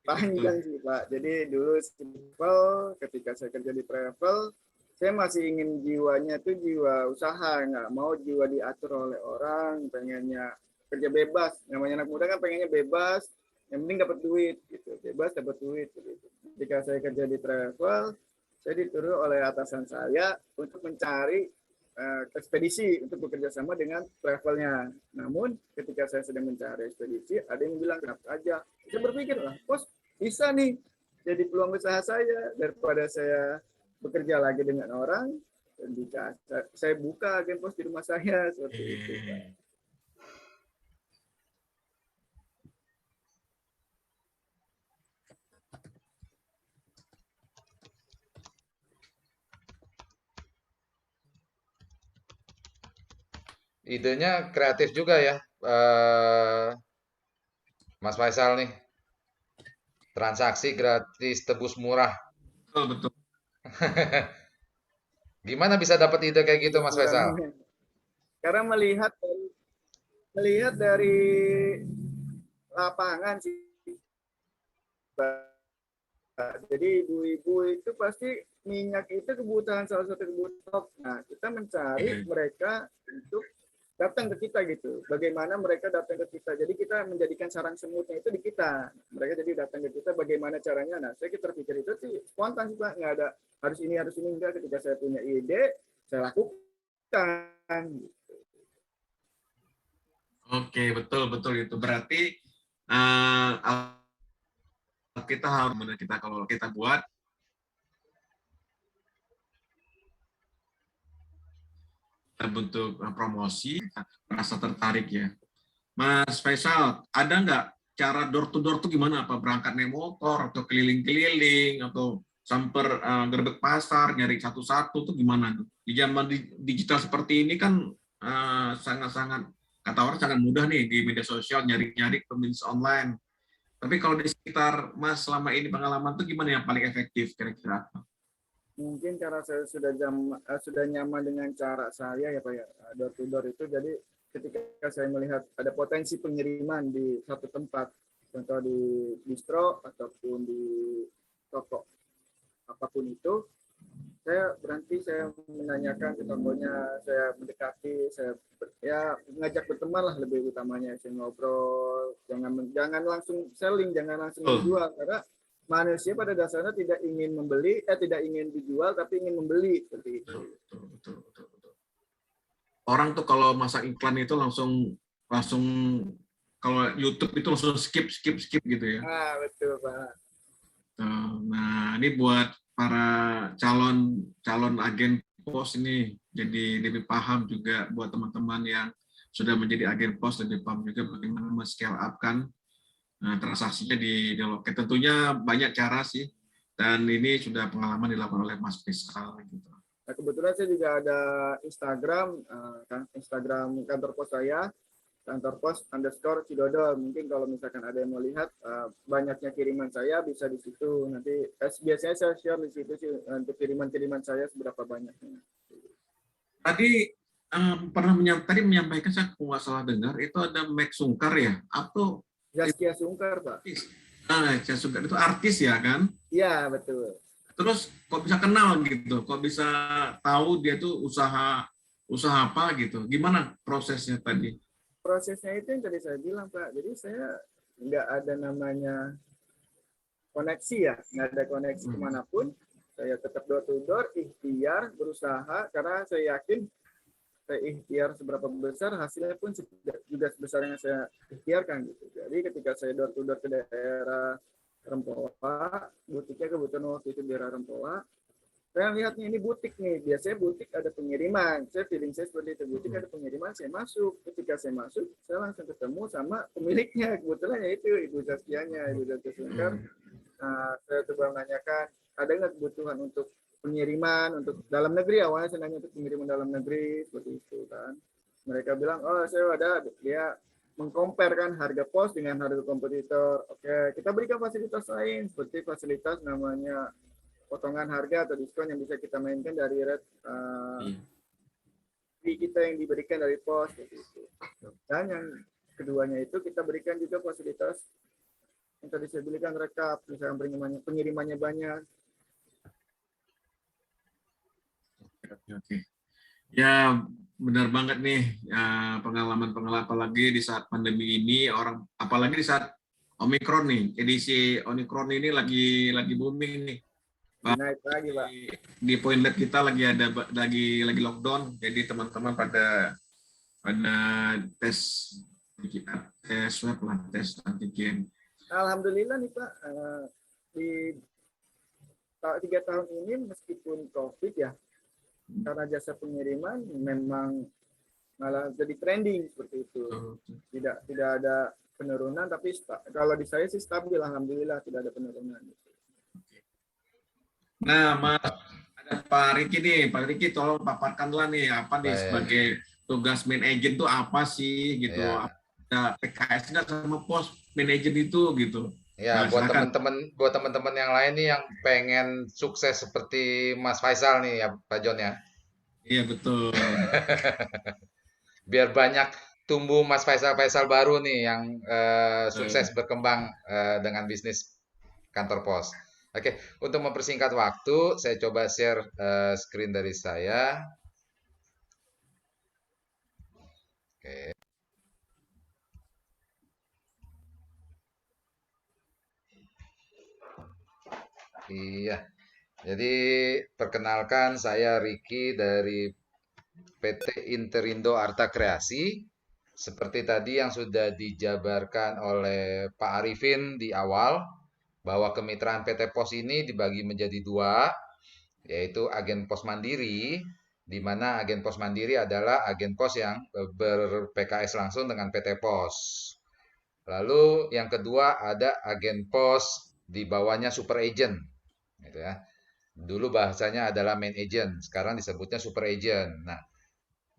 Speaker 4: panjang sih Pak. Jadi dulu simple, ketika saya kerja di travel, saya masih ingin jiwanya tuh jiwa usaha, nggak mau jiwa diatur oleh orang, pengennya kerja bebas. Namanya anak muda kan pengennya bebas, yang penting dapat duit gitu, bebas dapat duit gitu. Ketika saya kerja di travel, saya dituruh oleh atasan saya untuk mencari ekspedisi untuk bekerja sama dengan travelnya. Namun ketika saya sedang mencari ekspedisi, ada yang bilang kenapa aja. Saya berpikir lah, bos bisa nih jadi peluang usaha saya, daripada saya bekerja lagi dengan orang, saya buka agen pos di rumah saya, seperti itu Pak.
Speaker 3: Idenya kreatif juga ya, Mas Faisal nih. Transaksi gratis, tebus murah.
Speaker 1: Betul.
Speaker 3: Gimana bisa dapat ide kayak gitu, Mas Faisal?
Speaker 4: Karena melihat dari lapangan sih. Jadi ibu-ibu itu pasti minyak itu kebutuhan, salah satu kebutuhan. Nah, kita mencari mereka untuk datang ke kita gitu. Bagaimana mereka datang ke kita. Jadi kita menjadikan sarang semutnya itu di kita. Mereka jadi datang ke kita bagaimana caranya. Nah, saya terpikir itu sih spontan sih Pak. Nggak ada harus ini enggak. Ketika saya punya ide, saya lakukan.
Speaker 1: Oke, betul itu. Berarti kita harus kalau kita buat bentuk promosi, merasa tertarik ya. Mas Faisal, ada nggak cara door to door tuh gimana? Apa berangkat naik motor atau keliling-keliling atau samper gerbek pasar nyari satu-satu tuh gimana tuh? Di zaman digital seperti ini kan sangat-sangat kata orang sangat mudah nih di media sosial nyari-nyari pembisnis online. Tapi kalau di sekitar Mas selama ini pengalaman tuh gimana yang paling efektif kira-kira?
Speaker 4: Mungkin karena saya sudah nyaman dengan cara saya ya Pak ya, door to door itu. Jadi ketika saya melihat ada potensi pengiriman di satu tempat, contoh di distro ataupun di toko apapun itu, saya berhenti, saya menanyakan ke tokonya, saya mendekati, saya ngajak berteman lah lebih utamanya, saya ngobrol, jangan langsung selling, jangan langsung menjual, karena manusia pada dasarnya tidak ingin membeli, tidak ingin dijual, tapi ingin membeli seperti itu.
Speaker 1: Betul. Orang tuh kalau masang iklan itu langsung kalau YouTube itu langsung skip gitu ya.
Speaker 4: Betul Pak.
Speaker 1: Nah, ini buat para calon agen pos ini jadi lebih paham juga buat teman-teman yang sudah menjadi agen pos, lebih paham juga bagaimana men-scale up-kan transaksinya di loket. Tentunya banyak cara sih, dan ini sudah pengalaman dilakukan oleh Mas Faisal gitu.
Speaker 4: Nah, kebetulan saya juga ada Instagram, Instagram kantor pos saya, kantor pos _ Cidodol. Mungkin kalau misalkan ada yang mau lihat banyaknya kiriman saya bisa di situ. Nanti biasanya saya share di situ sih untuk kiriman saya seberapa banyaknya.
Speaker 1: Tadi tadi menyampaikan, saya nggak salah dengar itu ada Max Sungkar ya, atau
Speaker 4: Zaskia Sungkar Pak?
Speaker 1: Zaskia Sungkar itu artis ya kan?
Speaker 4: Iya betul.
Speaker 1: Terus kok bisa kenal gitu? Kok bisa tahu dia tuh usaha apa gitu? Gimana prosesnya tadi?
Speaker 4: Prosesnya itu yang tadi saya bilang Pak. Jadi saya nggak ada namanya koneksi ya, nggak ada koneksi kemanapun. Saya tetap door to door, ikhtiar, berusaha, karena saya yakin saya ikhtiar seberapa besar, hasilnya pun juga sebesar yang saya ikhtiarkan gitu. Jadi ketika saya door to door ke daerah Rempola, butiknya kebetulan waktu itu di daerah Rempola, saya lihatnya ini butik nih, biasanya butik ada pengiriman, saya feeling saya seperti itu, butik ada pengiriman, saya masuk, ketika saya masuk, saya langsung ketemu sama pemiliknya, kebetulan ya itu Ibu Zaskianya, Ibu Zaskia Sungkar. Nah, saya coba menanyakan, ada nggak kebutuhan untuk pengiriman, untuk dalam negeri, awalnya saya nanya untuk pengiriman dalam negeri, seperti itu kan. Mereka bilang, oh saya ada, dia mengkomparkan harga pos dengan harga kompetitor. Oke, kita berikan fasilitas lain seperti fasilitas namanya potongan harga atau diskon yang bisa kita mainkan dari rate fee kita yang diberikan dari pos gitu. Dan yang keduanya itu kita berikan juga fasilitas yang tadi saya berikan rekap, misalnya pengirimannya banyak.
Speaker 1: Oke. Ya, benar banget nih pengalaman apalagi di saat pandemi ini, apalagi di saat Omikron nih, edisi Omikron ini lagi booming nih.
Speaker 4: Naik lagi Pak.
Speaker 1: Di Point Lab kita lagi lockdown, jadi teman-teman pada tes swab lah, tes antigen.
Speaker 4: Alhamdulillah nih Pak, di 3 tahun ini meskipun COVID ya, karena jasa pengiriman memang malah jadi trending seperti itu. Tidak ada penurunan, tapi kalau di saya sih stabil, alhamdulillah tidak ada penurunan.
Speaker 1: Nah, Mas, ada Pak Riki nih. Pak Riki tolong paparkanlah nih apa nih sebagai tugas main agent itu apa sih gitu.
Speaker 3: Ya.
Speaker 1: Ada PKS nggak sama pos manajer itu gitu.
Speaker 3: Ya,
Speaker 1: Nah,
Speaker 3: buat
Speaker 1: silakan.
Speaker 3: teman-teman yang lain nih yang pengen sukses seperti Mas Faisal nih ya, Pak John ya.
Speaker 1: Iya, betul.
Speaker 3: Biar banyak tumbuh Mas Faisal baru nih yang sukses berkembang dengan bisnis kantor pos. Oke, untuk mempersingkat waktu, saya coba share screen dari saya. Oke. Iya. Jadi perkenalkan saya Ricky dari PT Interindo Arta Kreasi. Seperti tadi yang sudah dijabarkan oleh Pak Arifin di awal, bahwa kemitraan PT Pos ini dibagi menjadi 2, yaitu agen pos mandiri, di mana agen pos mandiri adalah agen pos yang ber-PKS langsung dengan PT Pos. Lalu yang kedua ada agen pos di bawahnya super agent, gitu ya. Dulu bahasanya adalah main agent, sekarang disebutnya super agent. Nah,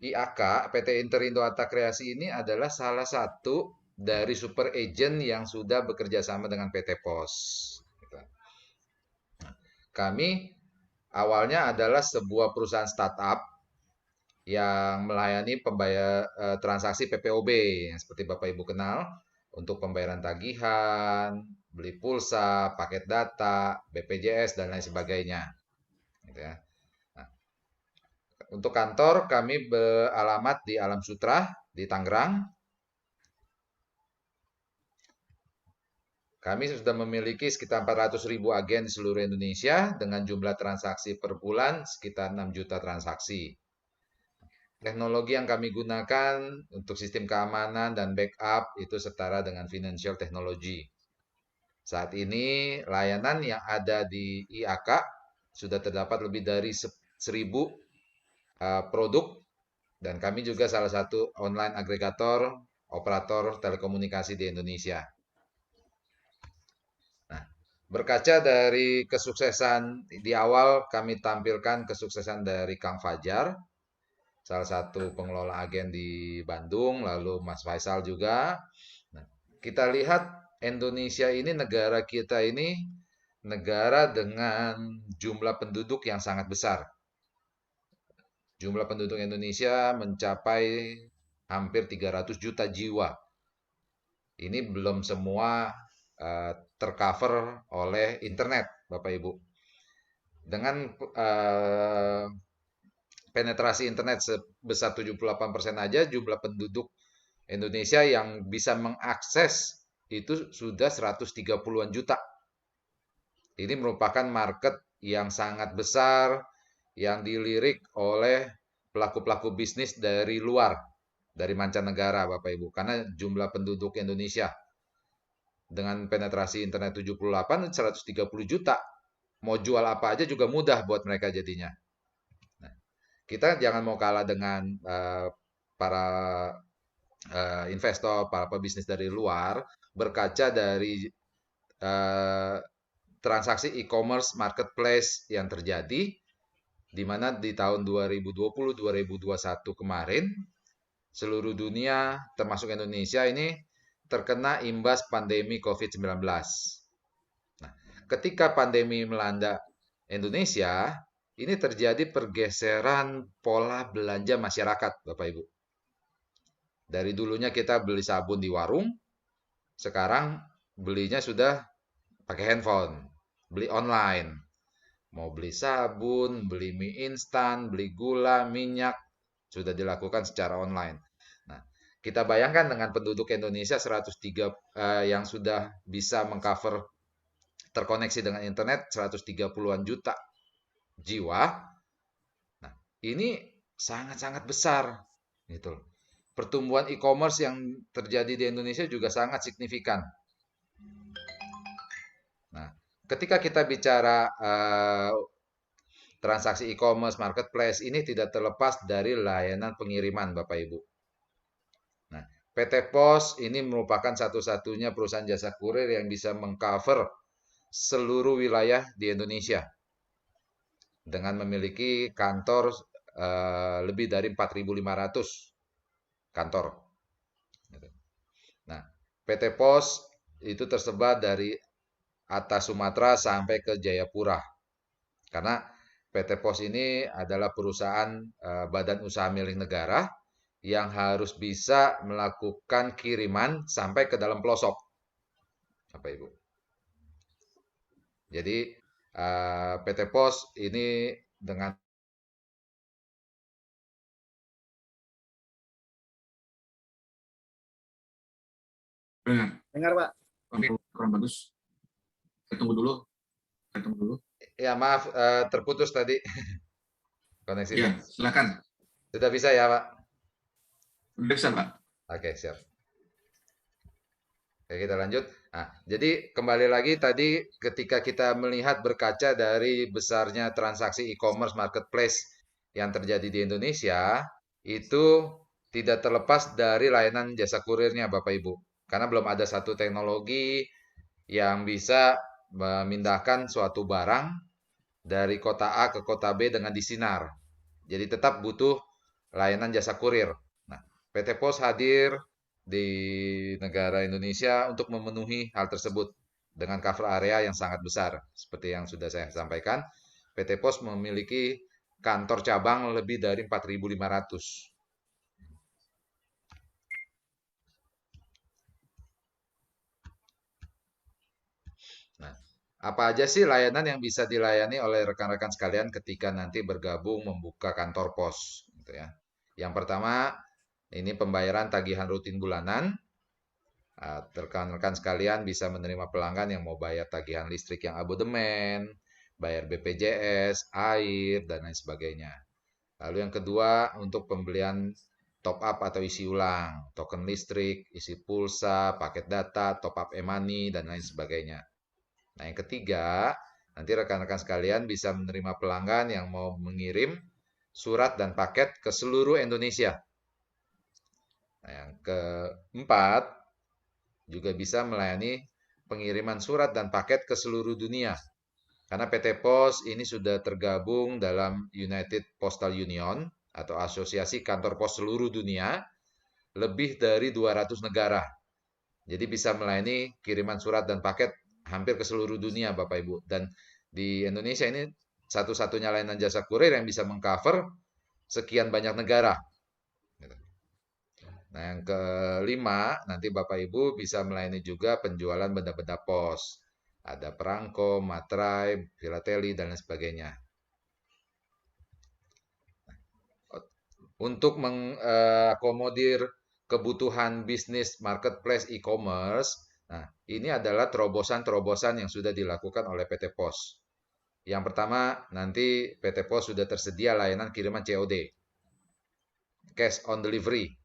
Speaker 3: IAK, PT Interindo Arta Kreasi ini adalah salah satu dari super agent yang sudah bekerja sama dengan PT Pos. Kami awalnya adalah sebuah perusahaan startup yang melayani pembayar transaksi PPOB, yang seperti Bapak Ibu kenal, untuk pembayaran tagihan, beli pulsa, paket data, BPJS, dan lain sebagainya. Gitu ya. Untuk kantor kami beralamat di Alam Sutra di Tangerang. Kami sudah memiliki sekitar 400.000 agen di seluruh Indonesia dengan jumlah transaksi per bulan sekitar 6 juta transaksi. Teknologi yang kami gunakan untuk sistem keamanan dan backup itu setara dengan financial technology. Saat ini layanan yang ada di IAK sudah terdapat lebih dari 1.000 produk dan kami juga salah satu online agregator operator telekomunikasi di Indonesia. Nah, berkaca dari kesuksesan di awal kami tampilkan kesuksesan dari Kang Fajar, salah satu pengelola agen di Bandung, lalu Mas Faisal juga. Nah, kita lihat Indonesia ini negara kita ini negara dengan jumlah penduduk yang sangat besar. Jumlah penduduk Indonesia mencapai hampir 300 juta jiwa. Ini belum semua tercover oleh internet, Bapak Ibu. Dengan penetrasi internet sebesar 78% aja jumlah penduduk Indonesia yang bisa mengakses itu sudah 130-an juta. Ini merupakan market yang sangat besar yang dilirik oleh pelaku-pelaku bisnis dari luar, dari mancanegara Bapak Ibu. Karena jumlah penduduk Indonesia dengan penetrasi internet 78, 130 juta. Mau jual apa aja juga mudah buat mereka jadinya. Kita jangan mau kalah dengan para investor, para pebisnis dari luar, berkaca dari transaksi e-commerce marketplace yang terjadi, di mana di tahun 2020-2021 kemarin, seluruh dunia, termasuk Indonesia ini, terkena imbas pandemi COVID-19. Nah, ketika pandemi melanda Indonesia, ini terjadi pergeseran pola belanja masyarakat, Bapak Ibu. Dari dulunya kita beli sabun di warung, sekarang belinya sudah pakai handphone, beli online. Mau beli sabun, beli mie instan, beli gula, minyak, sudah dilakukan secara online. Nah, kita bayangkan dengan penduduk Indonesia 103 yang sudah bisa mengcover terkoneksi dengan internet 130-an juta jiwa. Nah, ini sangat-sangat besar gitu. Pertumbuhan e-commerce yang terjadi di Indonesia juga sangat signifikan. Nah, ketika kita bicara transaksi e-commerce marketplace ini tidak terlepas dari layanan pengiriman Bapak Ibu. Nah, PT Pos ini merupakan satu-satunya perusahaan jasa kurir yang bisa mengcover seluruh wilayah di Indonesia dengan memiliki kantor lebih dari 4.500 kantor. Nah, PT Pos itu tersebar dari atas Sumatera sampai ke Jayapura. Karena PT Pos ini adalah perusahaan badan usaha milik negara yang harus bisa melakukan kiriman sampai ke dalam pelosok. Bapak Ibu. Jadi PT Pos ini dengan
Speaker 4: Dengar, Pak.
Speaker 1: Oke, kurang bagus. Kita tunggu dulu.
Speaker 3: Ya maaf terputus tadi koneksi.
Speaker 1: Ya, silakan.
Speaker 3: Sudah bisa ya Pak?
Speaker 1: Bisa, Pak.
Speaker 3: Oke, siap. Oke, kita lanjut. Nah, jadi kembali lagi tadi ketika kita melihat berkaca dari besarnya transaksi e-commerce marketplace yang terjadi di Indonesia, itu tidak terlepas dari layanan jasa kurirnya Bapak Ibu. Karena belum ada satu teknologi yang bisa memindahkan suatu barang dari kota A ke kota B dengan disinar. Jadi tetap butuh layanan jasa kurir. Nah, PT Pos hadir di negara Indonesia untuk memenuhi hal tersebut dengan cover area yang sangat besar. Seperti yang sudah saya sampaikan, PT Pos memiliki kantor cabang lebih dari 4.500. Nah, apa aja sih layanan yang bisa dilayani oleh rekan-rekan sekalian ketika nanti bergabung membuka kantor pos, gitu ya. Yang pertama, ini pembayaran tagihan rutin bulanan, Rekan-rekan sekalian bisa menerima pelanggan yang mau bayar tagihan listrik yang abodemen, bayar BPJS, air, dan lain sebagainya. Lalu yang kedua, untuk pembelian top up atau isi ulang, token listrik, isi pulsa, paket data, top up e-money, dan lain sebagainya. Nah, yang ketiga, nanti rekan-rekan sekalian bisa menerima pelanggan yang mau mengirim surat dan paket ke seluruh Indonesia. Nah, yang keempat, juga bisa melayani pengiriman surat dan paket ke seluruh dunia. Karena PT Pos ini sudah tergabung dalam United Postal Union atau Asosiasi Kantor Pos seluruh dunia, lebih dari 200 negara. Jadi bisa melayani kiriman surat dan paket hampir ke seluruh dunia, Bapak Ibu. Dan di Indonesia ini satu-satunya layanan jasa kurir yang bisa mengcover sekian banyak negara. Nah, yang kelima, nanti Bapak Ibu bisa melayani juga penjualan benda-benda pos. Ada perangko, materai, filateli, dan lain sebagainya. Untuk mengakomodir kebutuhan bisnis marketplace e-commerce, nah, ini adalah terobosan-terobosan yang sudah dilakukan oleh PT Pos. Yang pertama, nanti PT Pos sudah tersedia layanan kiriman COD, cash on delivery.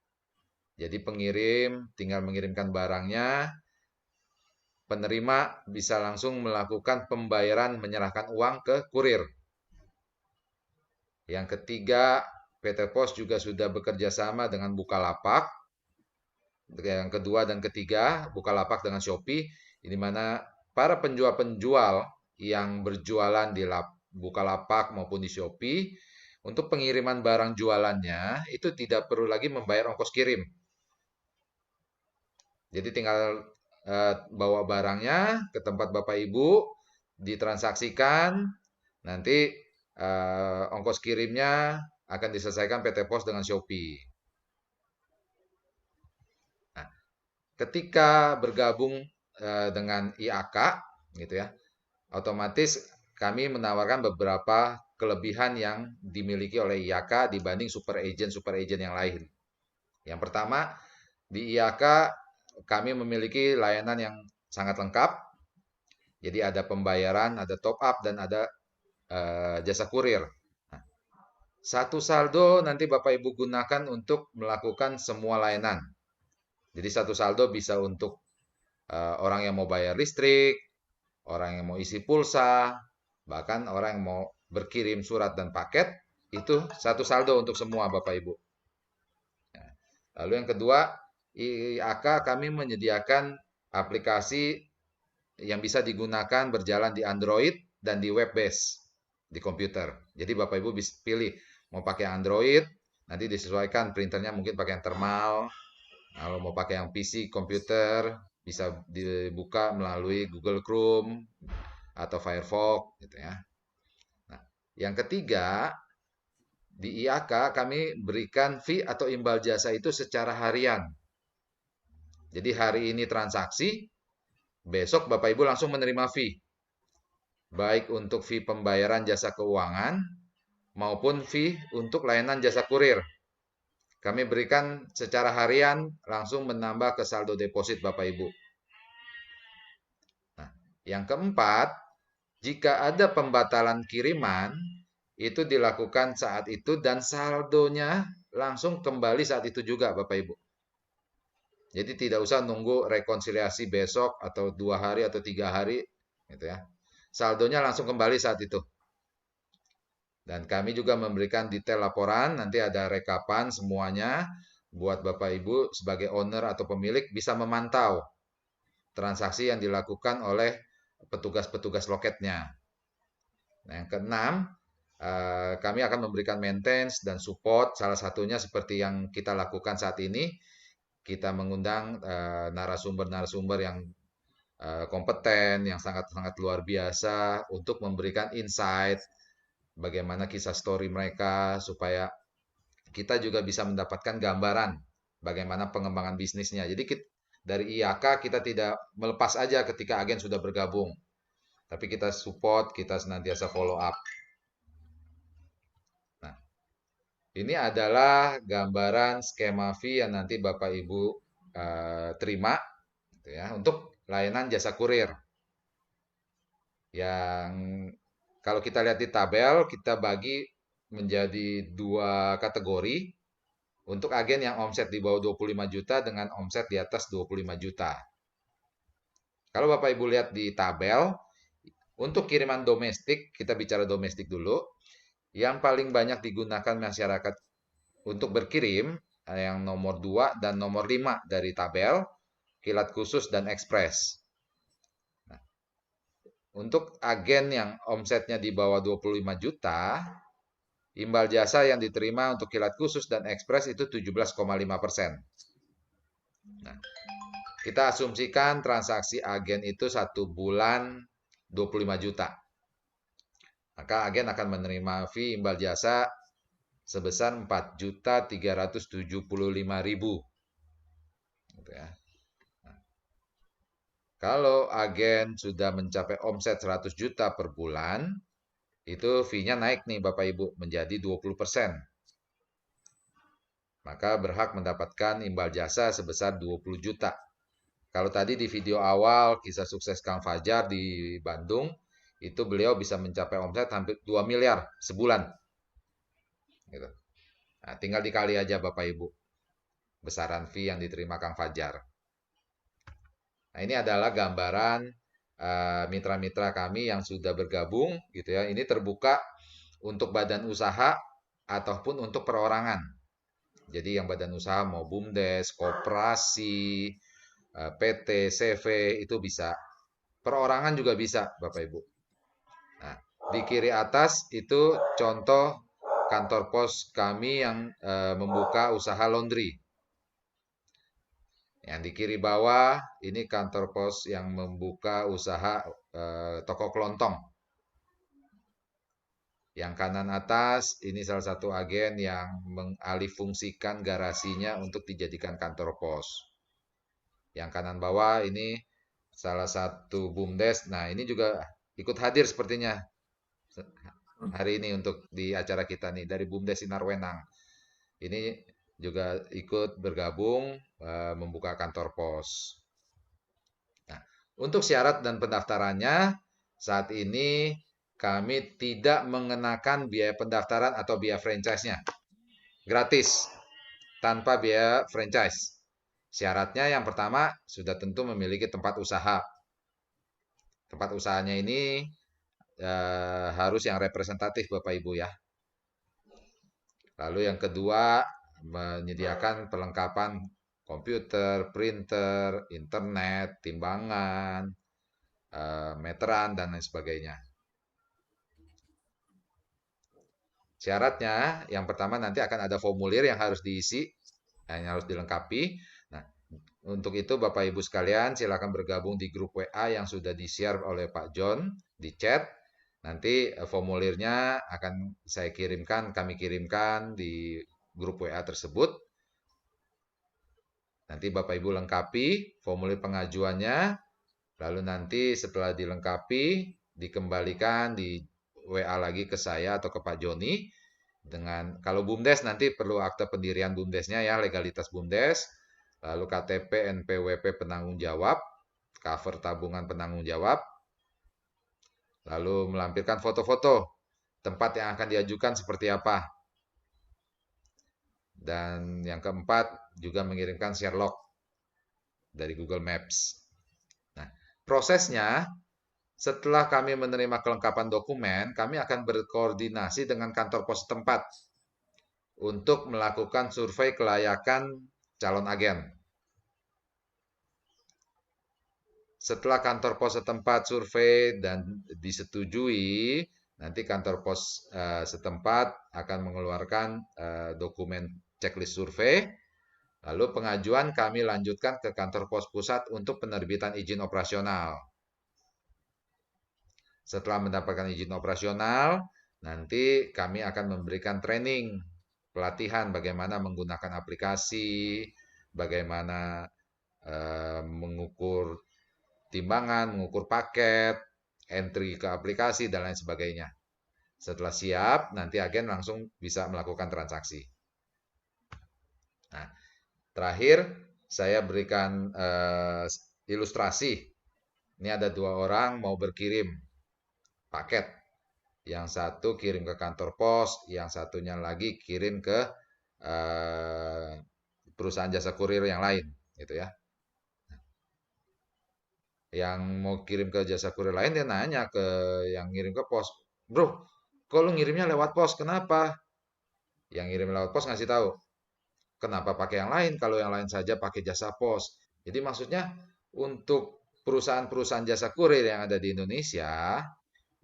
Speaker 3: Jadi pengirim tinggal mengirimkan barangnya, penerima bisa langsung melakukan pembayaran menyerahkan uang ke kurir. Yang ketiga, PT Pos juga sudah bekerja sama dengan Bukalapak. Yang kedua dan ketiga, Bukalapak dengan Shopee, di mana para penjual-penjual yang berjualan di Bukalapak maupun di Shopee, untuk pengiriman barang jualannya itu tidak perlu lagi membayar ongkos kirim. Jadi tinggal bawa barangnya ke tempat Bapak Ibu, ditransaksikan, nanti ongkos kirimnya akan diselesaikan PT Pos dengan Shopee. Nah, ketika bergabung dengan IAK, gitu ya, otomatis kami menawarkan beberapa kelebihan yang dimiliki oleh IAK dibanding super agent yang lain. Yang pertama, di IAK kami memiliki layanan yang sangat lengkap. Jadi ada pembayaran, ada top up, dan ada jasa kurir. Nah, satu saldo nanti Bapak Ibu gunakan untuk melakukan semua layanan. Jadi satu saldo bisa untuk orang yang mau bayar listrik, orang yang mau isi pulsa, bahkan orang yang mau berkirim surat dan paket, itu satu saldo untuk semua Bapak Ibu. Lalu yang kedua, IAK kami menyediakan aplikasi yang bisa digunakan berjalan di Android dan di web base di komputer. Jadi Bapak Ibu bisa pilih mau pakai Android, nanti disesuaikan printernya mungkin pakai yang thermal. Kalau mau pakai yang PC komputer bisa dibuka melalui Google Chrome atau Firefox gitu ya. Nah, yang ketiga, di IAK kami berikan fee atau imbal jasa itu secara harian. Jadi hari ini transaksi, besok Bapak Ibu langsung menerima fee. Baik untuk fee pembayaran jasa keuangan maupun fee untuk layanan jasa kurir. Kami berikan secara harian langsung menambah ke saldo deposit Bapak Ibu. Nah, yang keempat, jika ada pembatalan kiriman, itu dilakukan saat itu dan saldonya langsung kembali saat itu juga Bapak Ibu. Jadi tidak usah nunggu rekonsiliasi besok atau 2 hari atau 3 hari, gitu ya. Saldonya langsung kembali saat itu. Dan kami juga memberikan detail laporan, nanti ada rekapan semuanya buat Bapak Ibu sebagai owner atau pemilik bisa memantau transaksi yang dilakukan oleh petugas-petugas loketnya. Nah, yang keenam, kami akan memberikan maintenance dan support, salah satunya seperti yang kita lakukan saat ini, kita mengundang narasumber-narasumber yang kompeten, yang sangat-sangat luar biasa untuk memberikan insight, bagaimana kisah story mereka, supaya kita juga bisa mendapatkan gambaran bagaimana pengembangan bisnisnya. Jadi dari IAK kita tidak melepas aja ketika agen sudah bergabung, tapi kita support, kita senantiasa follow up. Nah, ini adalah gambaran skema fee yang nanti Bapak Ibu terima Gitu ya, untuk layanan jasa kurir. Yang kalau kita lihat di tabel, kita bagi menjadi 2 kategori untuk agen yang omset di bawah 25 juta dengan omset di atas 25 juta. Kalau Bapak Ibu lihat di tabel, untuk kiriman domestik, kita bicara domestik dulu, yang paling banyak digunakan masyarakat untuk berkirim, yang nomor 2 dan nomor 5 dari tabel, kilat khusus dan ekspres. Nah, untuk agen yang omsetnya di bawah 25 juta, imbal jasa yang diterima untuk kilat khusus dan ekspres itu 17,5%. Nah, kita asumsikan transaksi agen itu 1 bulan 25 juta. Maka agen akan menerima fee imbal jasa sebesar 4.375.000. Gitu ya. Nah, kalau agen sudah mencapai omset 100 juta per bulan, itu fee-nya naik nih Bapak Ibu menjadi 20%. Maka berhak mendapatkan imbal jasa sebesar 20 juta. Kalau tadi di video awal kisah sukses Kang Fajar di Bandung, itu beliau bisa mencapai omset hampir 2 miliar sebulan. Gitu. Nah, tinggal dikali aja Bapak Ibu besaran fee yang diterima Kang Fajar. Nah, ini adalah gambaran mitra-mitra kami yang sudah bergabung gitu ya. Ini terbuka untuk badan usaha ataupun untuk perorangan. Jadi yang badan usaha mau BUMDes, koperasi, PT, CV itu bisa. Perorangan juga bisa, Bapak Ibu. Nah, di kiri atas itu contoh kantor pos kami yang membuka usaha laundry. Yang di kiri bawah ini kantor pos yang membuka usaha toko kelontong. Yang kanan atas ini salah satu agen yang mengalihfungsikan garasinya untuk dijadikan kantor pos. Yang kanan bawah ini salah satu BUMDes. Nah, ini juga ikut hadir sepertinya hari ini untuk di acara kita nih dari BUMDes Sinar Wenang. Ini juga ikut bergabung membuka kantor pos. Nah, untuk syarat dan pendaftarannya saat ini kami tidak mengenakan biaya pendaftaran atau biaya franchise-nya. Gratis, tanpa biaya franchise. Syaratnya yang pertama sudah tentu memiliki tempat usaha. Tempat usahanya ini harus yang representatif Bapak Ibu ya. Lalu yang kedua, menyediakan perlengkapan komputer, printer, internet, timbangan, meteran, dan lain sebagainya. Syaratnya, yang pertama nanti akan ada formulir yang harus diisi, yang harus dilengkapi. Nah, untuk itu Bapak Ibu sekalian silakan bergabung di grup WA yang sudah di-share oleh Pak John di chat. Nanti formulirnya akan kami kirimkan di grup WA tersebut. Nanti Bapak Ibu lengkapi formulir pengajuannya, lalu nanti setelah dilengkapi, dikembalikan di WA lagi ke saya atau ke Pak Joni. Kalau BUMDes nanti perlu akte pendirian BUMDesnya ya, legalitas BUMDes, lalu KTP, NPWP penanggung jawab, cover tabungan penanggung jawab, lalu melampirkan foto-foto tempat yang akan diajukan seperti apa. Dan yang keempat juga mengirimkan share log dari Google Maps. Nah, prosesnya setelah kami menerima kelengkapan dokumen, kami akan berkoordinasi dengan kantor pos setempat untuk melakukan survei kelayakan calon agen. Setelah kantor pos setempat survei dan disetujui, nanti kantor pos setempat akan mengeluarkan dokumen checklist survei. Lalu pengajuan kami lanjutkan ke kantor pos pusat untuk penerbitan izin operasional. Setelah mendapatkan izin operasional, nanti kami akan memberikan training, pelatihan bagaimana menggunakan aplikasi, bagaimana mengukur timbangan, mengukur paket, entry ke aplikasi, dan lain sebagainya. Setelah siap, nanti agen langsung bisa melakukan transaksi. Nah, terakhir, saya berikan ilustrasi. Ini ada 2 orang mau berkirim paket. Yang satu kirim ke kantor pos, yang satunya lagi kirim ke perusahaan jasa kurir yang lain, gitu ya. Yang mau kirim ke jasa kurir lain dia nanya ke yang ngirim ke pos, bro, kok lu ngirimnya lewat pos, kenapa? Yang ngirim lewat pos ngasih tahu, kenapa pakai yang lain kalau yang lain saja pakai jasa pos. Jadi maksudnya untuk perusahaan-perusahaan jasa kurir yang ada di Indonesia,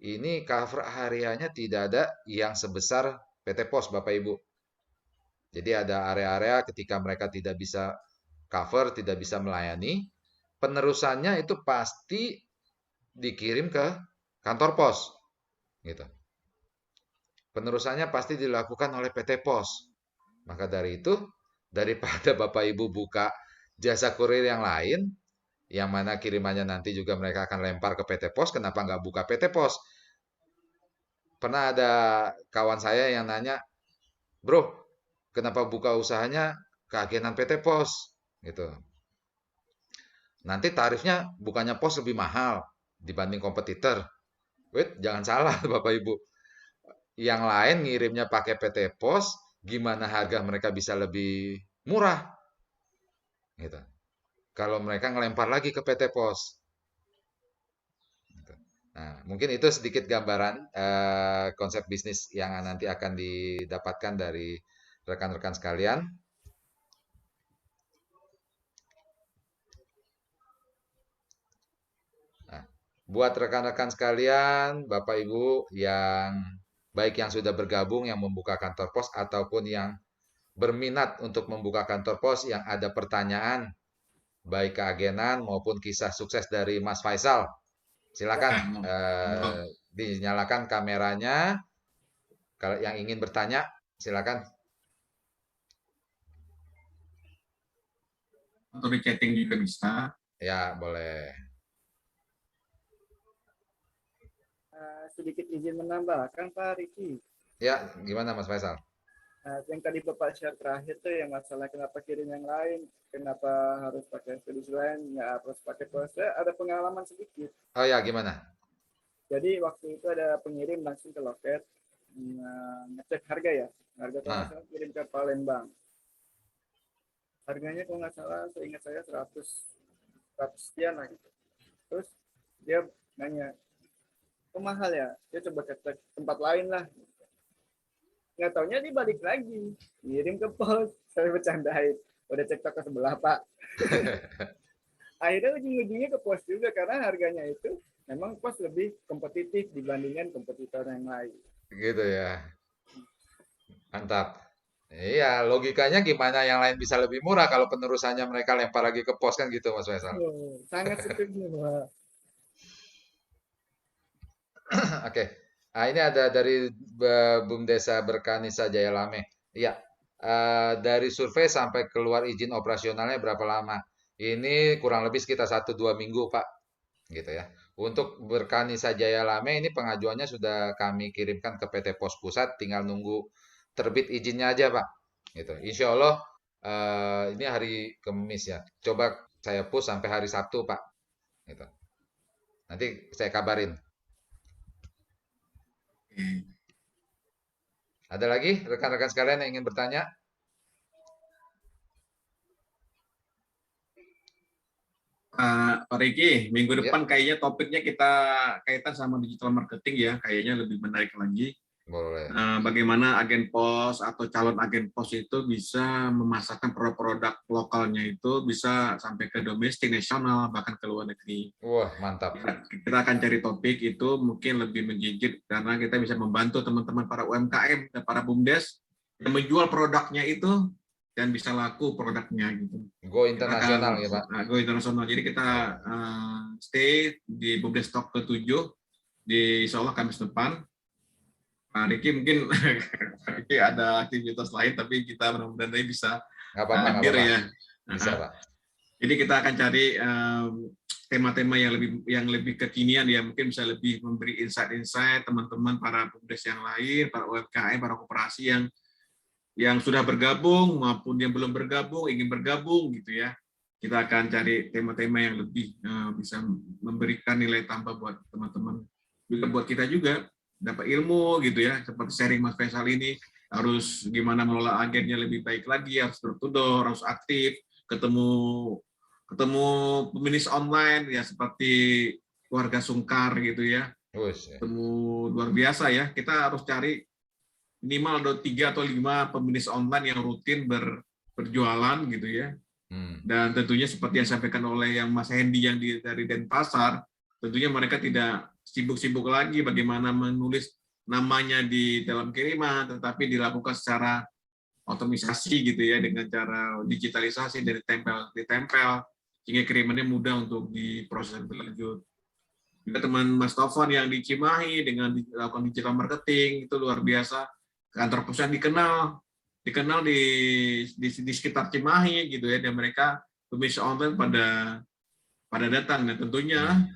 Speaker 3: ini cover areanya tidak ada yang sebesar PT Pos, Bapak Ibu. Jadi ada area-area ketika mereka tidak bisa cover, tidak bisa melayani, penerusannya itu pasti dikirim ke kantor pos, gitu. Penerusannya pasti dilakukan oleh PT Pos. Maka dari itu, daripada Bapak Ibu buka jasa kurir yang lain, yang mana kirimannya nanti juga mereka akan lempar ke PT Pos, kenapa nggak buka PT Pos? Pernah ada kawan saya yang nanya, bro, kenapa buka usahanya keagenan PT Pos? Gitu. Nanti tarifnya bukannya pos lebih mahal dibanding kompetitor. Wait, jangan salah Bapak Ibu. Yang lain ngirimnya pakai PT Pos, gimana harga mereka bisa lebih murah? Gitu. Kalau mereka ngelempar lagi ke PT Pos. Gitu. Nah, mungkin itu sedikit gambaran konsep bisnis yang nanti akan didapatkan dari rekan-rekan sekalian. Nah, buat rekan-rekan sekalian, Bapak Ibu yang baik yang sudah bergabung, yang membuka kantor pos, ataupun yang berminat untuk membuka kantor pos, yang ada pertanyaan, baik keagenan maupun kisah sukses dari Mas Faisal. Silakan dinyalakan kameranya. Kalau yang ingin bertanya, silakan.
Speaker 1: Atau di chatting juga bisa.
Speaker 3: Ya, boleh.
Speaker 4: Sedikit izin menambahkan Pak Riki.
Speaker 3: Ya, gimana Mas Faisal?
Speaker 4: Yang tadi Bapak share terakhir tuh yang masalah kenapa kirim yang lain, kenapa harus pakai ekspedisi lain, nggak harus pakai pos. Ada pengalaman sedikit.
Speaker 3: Oh ya, gimana?
Speaker 4: Jadi waktu itu ada pengirim langsung ke loket, ngecek harga ya. Harga kalau nggak salah kirim ke Palembang. Harganya kalau nggak salah, seingat saya 100 sekian lah gitu. Terus dia nanya, kok mahal ya? Dia coba cek tempat lain lah. Nggak taunya dia balik lagi, ngirim ke pos. Saya bercandain, udah cek toko sebelah Pak. Akhirnya ujung-ujungnya ke pos juga karena harganya itu memang pos lebih kompetitif dibandingkan kompetitor yang lain.
Speaker 3: Gitu ya. Mantap. Iya, logikanya gimana yang lain bisa lebih murah kalau penerusannya mereka lempar lagi ke pos kan gitu Mas Faisal.
Speaker 4: Sangat setuju Pak.
Speaker 3: Oke. Nah, ini ada dari BUMDesa Berkanisa Jaya Lame. Iya. Dari survei sampai keluar izin operasionalnya berapa lama? Ini kurang lebih sekitar 1-2 minggu, Pak. Gitu ya. Untuk Berkanisa Jaya Lame ini pengajuannya sudah kami kirimkan ke PT Pos Pusat, tinggal nunggu terbit izinnya aja, Pak. Gitu. Insya Allah ini hari Kamis ya. Coba saya push sampai hari Sabtu, Pak. Gitu. Nanti saya kabarin. Ada lagi rekan-rekan sekalian yang ingin bertanya?
Speaker 1: Pak Riki, minggu depan kayaknya topiknya kita kaitan sama digital marketing ya, kayaknya lebih menarik lagi.
Speaker 3: Boleh.
Speaker 1: Bagaimana agen pos atau calon agen pos itu bisa memasarkan produk-produk lokalnya itu bisa sampai ke domestik, nasional, bahkan ke luar negeri.
Speaker 3: Wah, mantap.
Speaker 1: Kita akan cari topik itu mungkin lebih menggigit karena kita bisa membantu teman-teman para UMKM dan para BUMDes yang menjual produknya itu dan bisa laku produknya gitu.
Speaker 3: Go internasional ya Pak.
Speaker 1: Go internasional. Jadi kita stay di BUMDes Talk ke-7 di Insya Allah Kamis depan. Pak Riki mungkin Pak Riki ada aktivitas lain tapi kita mudah-mudahan bisa hadir ya.
Speaker 3: Bisa Pak.
Speaker 1: Jadi kita akan cari tema-tema yang lebih kekinian ya, mungkin bisa lebih memberi insight-insight teman-teman para BUMDes yang lain, para UMKM, para koperasi yang sudah bergabung maupun yang belum bergabung, ingin bergabung gitu ya. kita akan cari tema-tema yang lebih bisa memberikan nilai tambah buat teman-teman, juga buat kita juga dapat ilmu gitu ya, seperti sharing Mas Faisal ini, harus gimana mengelola agennya lebih baik lagi, harus door to door, harus aktif, ketemu peminis online ya seperti keluarga Sungkar gitu ya, ketemu luar biasa ya. Kita harus cari minimal ada 3 atau 5 peminis online yang rutin berjualan gitu ya. Dan tentunya seperti yang disampaikan oleh yang Mas Hendy yang dari Denpasar, tentunya mereka tidak sibuk-sibuk lagi bagaimana menulis namanya di dalam kiriman, tetapi dilakukan secara otomatisasi gitu ya, dengan cara digitalisasi dari ditempel sehingga kirimannya mudah untuk diproses lebih lanjut. Juga teman Mas Tovan yang di Cimahi dengan dilakukan digital marketing itu luar biasa, kantor pusat dikenal di sekitar Cimahi gitu ya, dan mereka pebisnis online pada datang. Dan tentunya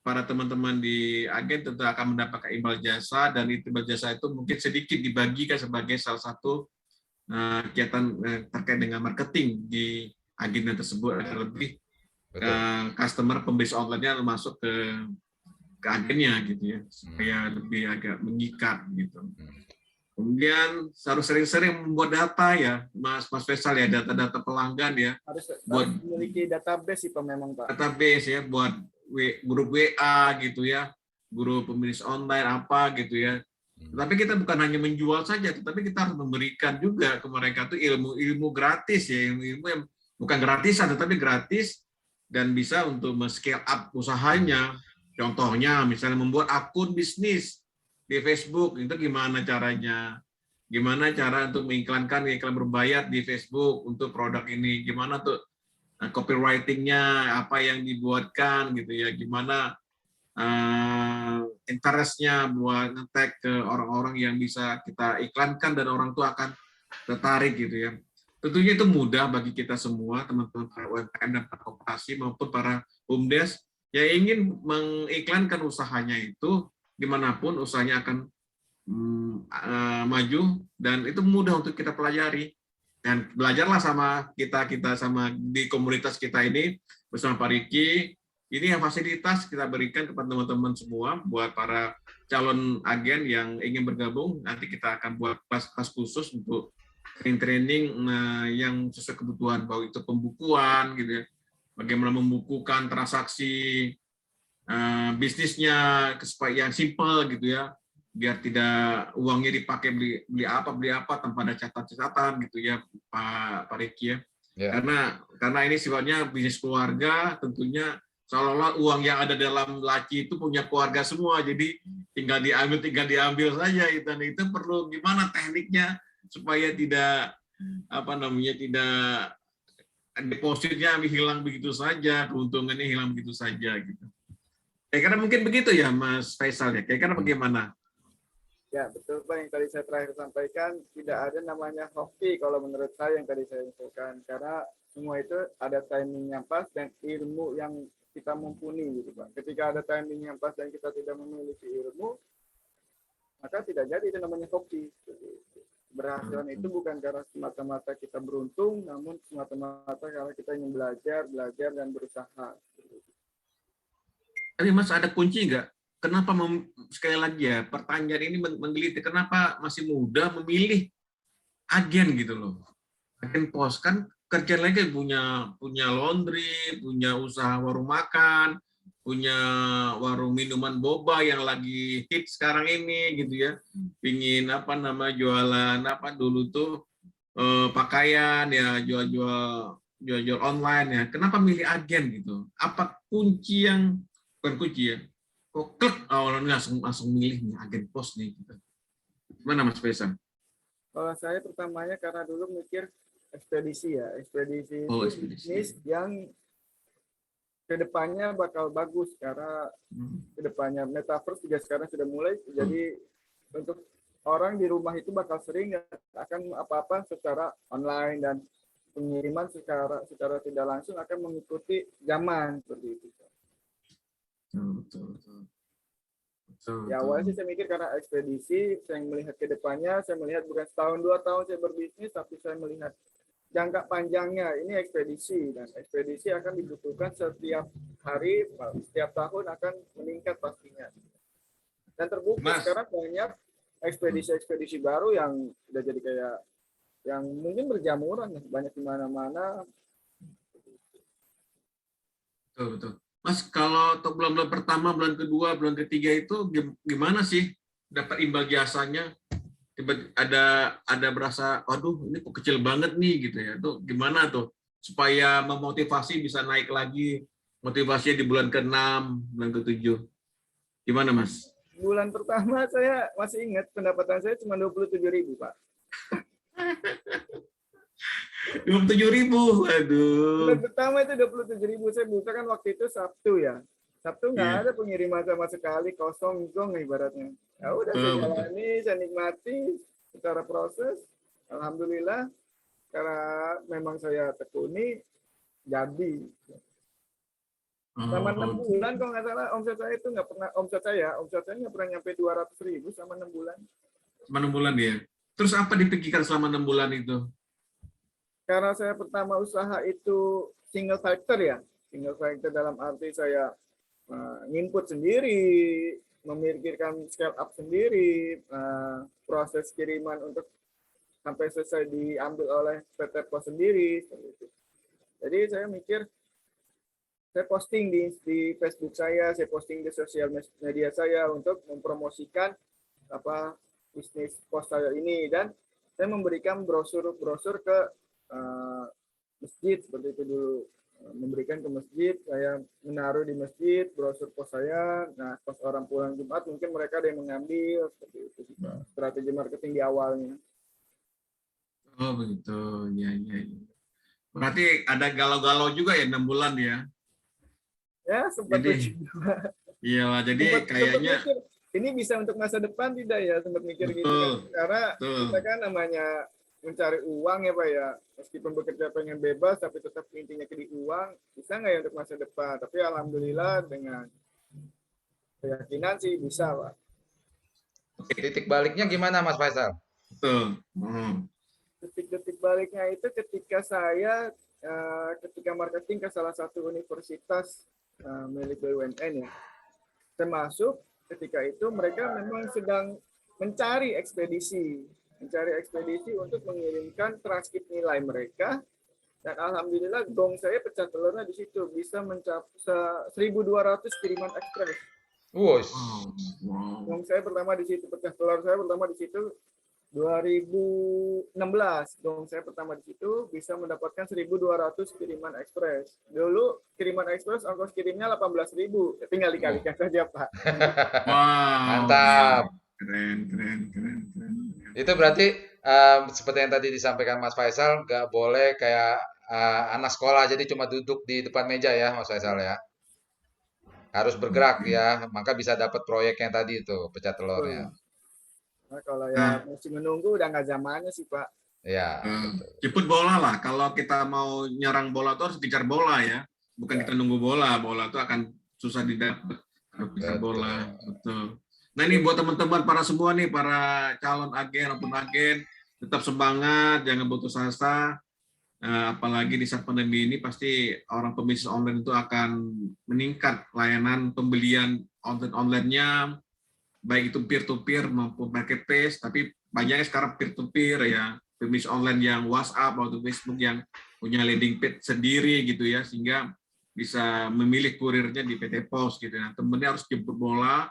Speaker 1: para teman-teman di agen tentu akan mendapatkan imbal jasa, dan imbal jasa itu mungkin sedikit dibagikan sebagai salah satu kegiatan terkait dengan marketing di agen tersebut, agar lebih customer pembisnis online-nya masuk ke agennya gitu ya, supaya lebih agak mengikat gitu. Kemudian harus sering-sering membuat data ya, Mas Faisal ya, data-data pelanggan ya.
Speaker 4: Harus
Speaker 1: buat
Speaker 4: memiliki database sih Pak, memang Pak.
Speaker 1: Database ya, buat grup WA gitu ya, grup pemilik online apa gitu ya. Tapi kita bukan hanya menjual saja, tetapi kita harus memberikan juga ke mereka tuh ilmu gratis ya, ilmu yang bukan gratisan tetapi gratis dan bisa untuk men-scale up usahanya. Contohnya misalnya membuat akun bisnis di Facebook, itu gimana caranya? Gimana cara untuk mengiklankan iklan berbayar di Facebook untuk produk ini? Gimana tuh copywriting-nya, apa yang dibuatkan gitu ya? Gimana interest-nya buat nge-tag ke orang-orang yang bisa kita iklankan dan orang tuh akan tertarik gitu ya. Tentunya itu mudah bagi kita semua, teman-teman para UMKM dan para koperasi maupun para BUMDes yang ingin mengiklankan usahanya itu dimanapun usahanya akan maju, dan itu mudah untuk kita pelajari. Dan belajarlah sama kita sama di komunitas kita ini bersama Pak Riki. Ini yang fasilitas kita berikan kepada teman-teman semua buat para calon agen yang ingin bergabung. Nanti kita akan buat kelas khusus untuk training yang sesuai kebutuhan, bahwa itu pembukuan gitu ya, bagaimana membukukan transaksi bisnisnya supaya yang simple gitu ya, biar tidak uangnya dipakai beli apa tanpa ada catatan gitu ya Pak Riki ya. Karena ini sifatnya bisnis keluarga, tentunya seolah-olah uang yang ada dalam laci itu punya keluarga semua, jadi tinggal diambil saja itu. Dan itu perlu gimana tekniknya supaya tidak tidak depositnya hilang begitu saja, keuntungannya hilang begitu saja gitu. Kira-kira mungkin begitu ya Mas Faisal ya. Kira-kira bagaimana?
Speaker 4: Ya betul Pak, yang tadi saya terakhir sampaikan, tidak ada namanya hoki kalau menurut saya yang tadi saya infokan, karena semua itu ada timing yang pas dan ilmu yang kita mumpuni gitu Pak. Ketika ada timing yang pas dan kita tidak memiliki ilmu, maka tidak jadi itu namanya hoki. Berhasilan itu bukan karena semata-mata kita beruntung, namun semata-mata karena kita ingin belajar dan berusaha.
Speaker 1: Tapi Mas ada kunci nggak? Kenapa sekali lagi ya, pertanyaan ini menggelitik, kenapa masih muda memilih agen gitu loh? Agen pos kan kerjaan lagi punya laundry, punya usaha warung makan, punya warung minuman boba yang lagi hit sekarang ini gitu ya. Pingin jualan dulu tuh pakaian ya, jual online ya. Kenapa milih agen gitu? Apa kunci yang bukan kunci ya? Kok klik awalnya langsung milih nih agen pos nih gitu. Gimana Mas Faisal?
Speaker 4: Kalau saya pertamanya karena dulu mikir ekspedisi ya. Ekspedisi itu bisnis yang kedepannya bakal bagus, karena kedepannya metaverse juga sekarang sudah mulai. Jadi untuk orang di rumah itu bakal sering akan apa-apa secara online, dan pengiriman secara tidak langsung akan mengikuti zaman seperti itu.
Speaker 1: Betul.
Speaker 4: Ya awalnya sih saya mikir karena ekspedisi, saya melihat ke depannya, saya melihat bukan setahun 2 tahun saya berbisnis, tapi saya melihat jangka panjangnya ini ekspedisi, dan ekspedisi akan dibutuhkan setiap hari, setiap tahun akan meningkat pastinya. Dan terbukti
Speaker 1: Mas.
Speaker 4: sekarang banyak ekspedisi-ekspedisi baru yang udah jadi kayak yang mungkin berjamuran, banyak di mana-mana.
Speaker 1: Betul, betul. Mas, kalau untuk bulan-bulan pertama, bulan kedua, bulan ketiga itu gimana sih dapat imbal jasanya? Ada berasa, waduh ini kok kecil banget nih gitu ya. Tuh gimana tuh supaya memotivasi bisa naik lagi motivasinya di bulan ke-6, bulan ke-7. Gimana, Mas?
Speaker 4: Bulan pertama saya masih ingat pendapatan saya cuma 27.000, Pak.
Speaker 1: 27.000, aduh.
Speaker 4: Bulan pertama itu 27.000, saya buka kan waktu itu Sabtu ya. Sabtu nggak
Speaker 1: Iya.
Speaker 4: ada pengiriman sama sekali, kosong zong ibaratnya. Ya udah saya
Speaker 1: Betul.
Speaker 4: jalani, saya nikmati secara proses. Alhamdulillah, karena memang saya tekuni, jadi. Selama 6 bulan kalau nggak salah omset saya itu nggak pernah, omset saya nggak pernah nyampe 200.000 selama 6 bulan.
Speaker 1: Selama 6 bulan ya. Terus apa dipikirkan selama 6 bulan itu?
Speaker 4: Karena saya pertama usaha itu single factor ya, single factor dalam arti saya nginput sendiri, memikirkan scale up sendiri, proses kiriman untuk sampai selesai diambil oleh PT Pos sendiri. Jadi saya mikir, saya posting di Facebook saya posting di sosial media saya untuk mempromosikan bisnis pos saya ini, dan saya memberikan brosur ke masjid seperti itu dulu, memberikan ke masjid, saya menaruh di masjid brosur pos saya. Nah, pas orang pulang Jumat mungkin mereka ada yang mengambil, seperti itu strategi marketing di awalnya.
Speaker 1: Oh begitu, ya. Berarti ada galau-galau juga ya 6 bulan ya?
Speaker 4: Ya sempat
Speaker 1: Jadi, iya, jadi kayaknya
Speaker 4: mikir, ini bisa untuk masa depan tidak ya, sempat mikir gitu kan, karena kita kan namanya mencari uang ya Pak ya, meskipun bekerja pengen bebas tapi tetap intinya di uang, bisa nggak ya untuk masa depan? Tapi alhamdulillah dengan keyakinan sih bisa Pak.
Speaker 3: Titik baliknya gimana Mas Faisal?
Speaker 1: betul.
Speaker 4: Detik-detik baliknya itu ketika saya ketika marketing ke salah satu universitas milik BUMN ya. Saya masuk, ketika itu mereka memang sedang mencari ekspedisi untuk mengirimkan transkrip nilai mereka, dan alhamdulillah gong saya pecah telurnya di situ, bisa mencapai 1.200 kiriman ekspres.
Speaker 3: Wow.
Speaker 4: Gong saya pertama di situ, pecah telur saya pertama di situ 2016. Dong saya pertama di situ bisa mendapatkan 1.200 kiriman ekspres. Dulu kiriman ekspres ongkos kirimnya 18.000. Tinggal dikalikan saja, Pak.
Speaker 1: Wow.
Speaker 3: Mantap.
Speaker 1: Keren.
Speaker 3: Itu berarti seperti yang tadi disampaikan Mas Faisal, nggak boleh kayak anak sekolah jadi cuma duduk di depan meja ya Mas Faisal ya. Harus bergerak ya, maka bisa dapat proyek yang tadi itu, pecah telurnya.
Speaker 4: Nah, kalau ya masih menunggu udah nggak zamannya sih Pak.
Speaker 3: Ya.
Speaker 1: Jemput bola lah. Kalau kita mau nyerang bola itu harus kejar bola ya. Bukan kita nunggu bola. Bola itu akan susah didapat. Harus kejar bola. Betul. Nah ini buat teman-teman para semua nih, para calon agen maupun agen, tetap semangat, jangan putus asa. Apalagi di saat pandemi ini pasti orang pebisnis online itu akan meningkat layanan pembelian online-nya, baik itu peer-to-peer maupun marketplace, tapi banyaknya sekarang peer-to-peer ya, bisnis online yang WhatsApp atau Facebook yang punya landing page sendiri gitu ya, sehingga bisa memilih kurirnya di PT Pos gitu. Nah, temennya harus jemput bola,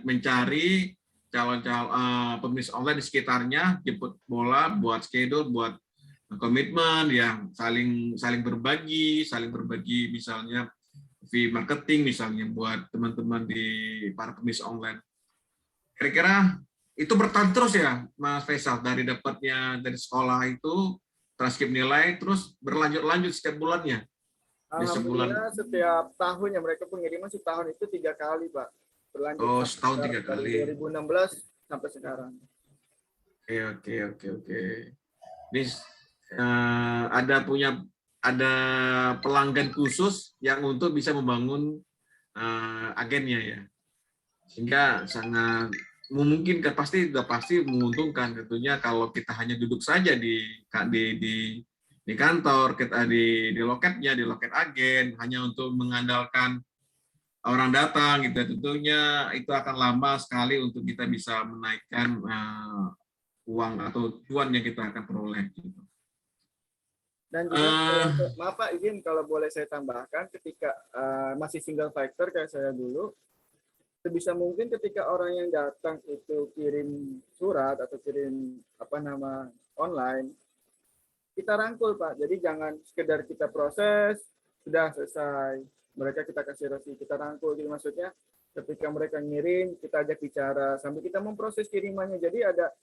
Speaker 1: mencari calon-calon pebisnis online di sekitarnya, jemput bola buat schedule, buat komitmen yang saling berbagi misalnya fee marketing misalnya buat teman-teman di para pebisnis online. Kira-kira itu bertahan terus ya, Mas Faisal, dari dapatnya dari sekolah itu transkrip nilai terus berlanjut setiap bulannya.
Speaker 4: Alhamdulillah setiap tahunnya mereka pengiriman setahun itu 3 kali Pak. Berlanjut.
Speaker 1: Oh, setahun 3 kali.
Speaker 4: 2016 sampai sekarang.
Speaker 1: Oke. Ini ada pelanggan khusus yang untuk bisa membangun agennya ya, sehingga sangat memungkinkan, pasti menguntungkan tentunya kalau kita hanya duduk saja di di kantor, kita di loketnya, di loket agen, hanya untuk mengandalkan orang datang gitu. Tentunya itu akan lama sekali untuk kita bisa menaikkan uang atau cuan yang kita akan peroleh. Gitu.
Speaker 4: Dan juga maaf Pak, izin kalau boleh saya tambahkan, ketika masih single factor kayak saya dulu, sebisa mungkin ketika orang yang datang itu kirim surat atau kirim online, kita rangkul Pak. Jadi jangan sekedar kita proses sudah selesai, mereka kita kasih resi, kita rangkul. Jadi maksudnya ketika mereka ngirim, kita ajak bicara sambil kita memproses kirimannya. Jadi ada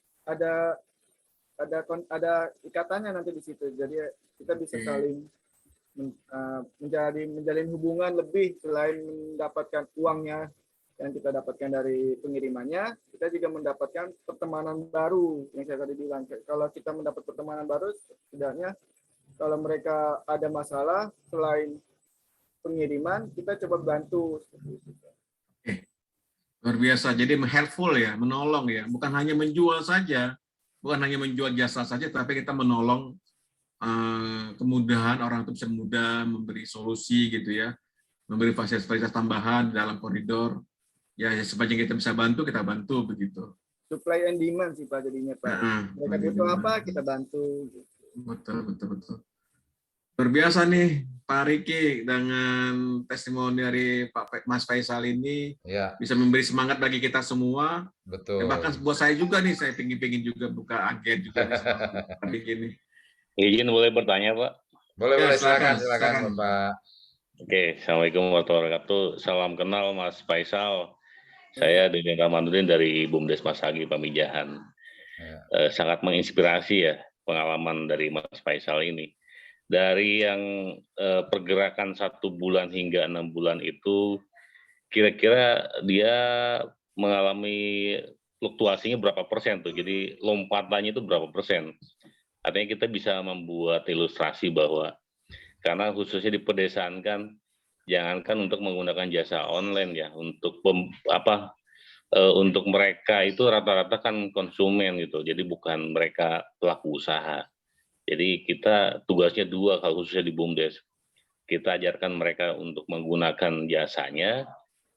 Speaker 4: ikatannya nanti di situ. Jadi kita bisa saling menjalin hubungan lebih selain mendapatkan uangnya yang kita dapatkan dari pengirimannya, kita juga mendapatkan pertemanan baru yang saya tadi bilang. Kalau kita mendapat pertemanan baru, setidaknya kalau mereka ada masalah selain pengiriman, kita coba bantu.
Speaker 1: Luar biasa. Jadi helpful ya, menolong ya. Bukan hanya menjual saja, bukan hanya menjual jasa saja, tapi kita menolong kemudahan orang itu bisa mudah memberi solusi gitu ya, memberi fasilitas tambahan dalam koridor. Ya sepanjang kita bisa bantu, kita bantu begitu.
Speaker 4: Supply and demand sih Pak jadinya Pak. Mereka butuh apa, kita bantu.
Speaker 1: Betul. Luar biasa nih Pak Riki dengan testimoni dari Pak Mas Faisal ini bisa memberi semangat bagi kita semua.
Speaker 3: Betul.
Speaker 1: Bahkan buat saya juga nih, saya pingin juga buka agen juga begini.
Speaker 7: Izin boleh bertanya Pak?
Speaker 3: Boleh, silakan Bapak.
Speaker 7: Oke, Assalamualaikum warahmatullahi wabarakatuh. Salam kenal Mas Faisal. Saya Deden Ramanuddin dari BUMDes Masagi Pamijahan. Sangat menginspirasi ya pengalaman dari Mas Faisal ini. Dari yang pergerakan 1 bulan hingga 6 bulan itu, kira-kira dia mengalami fluktuasinya berapa persen tuh? Jadi lompatannya itu berapa persen? Artinya kita bisa membuat ilustrasi bahwa karena khususnya di pedesaan kan, jangankan untuk menggunakan jasa online ya, untuk untuk mereka itu rata-rata kan konsumen gitu, jadi bukan mereka pelaku usaha. Jadi kita tugasnya 2 kalau khususnya di BUMDes. Kita ajarkan mereka untuk menggunakan jasanya,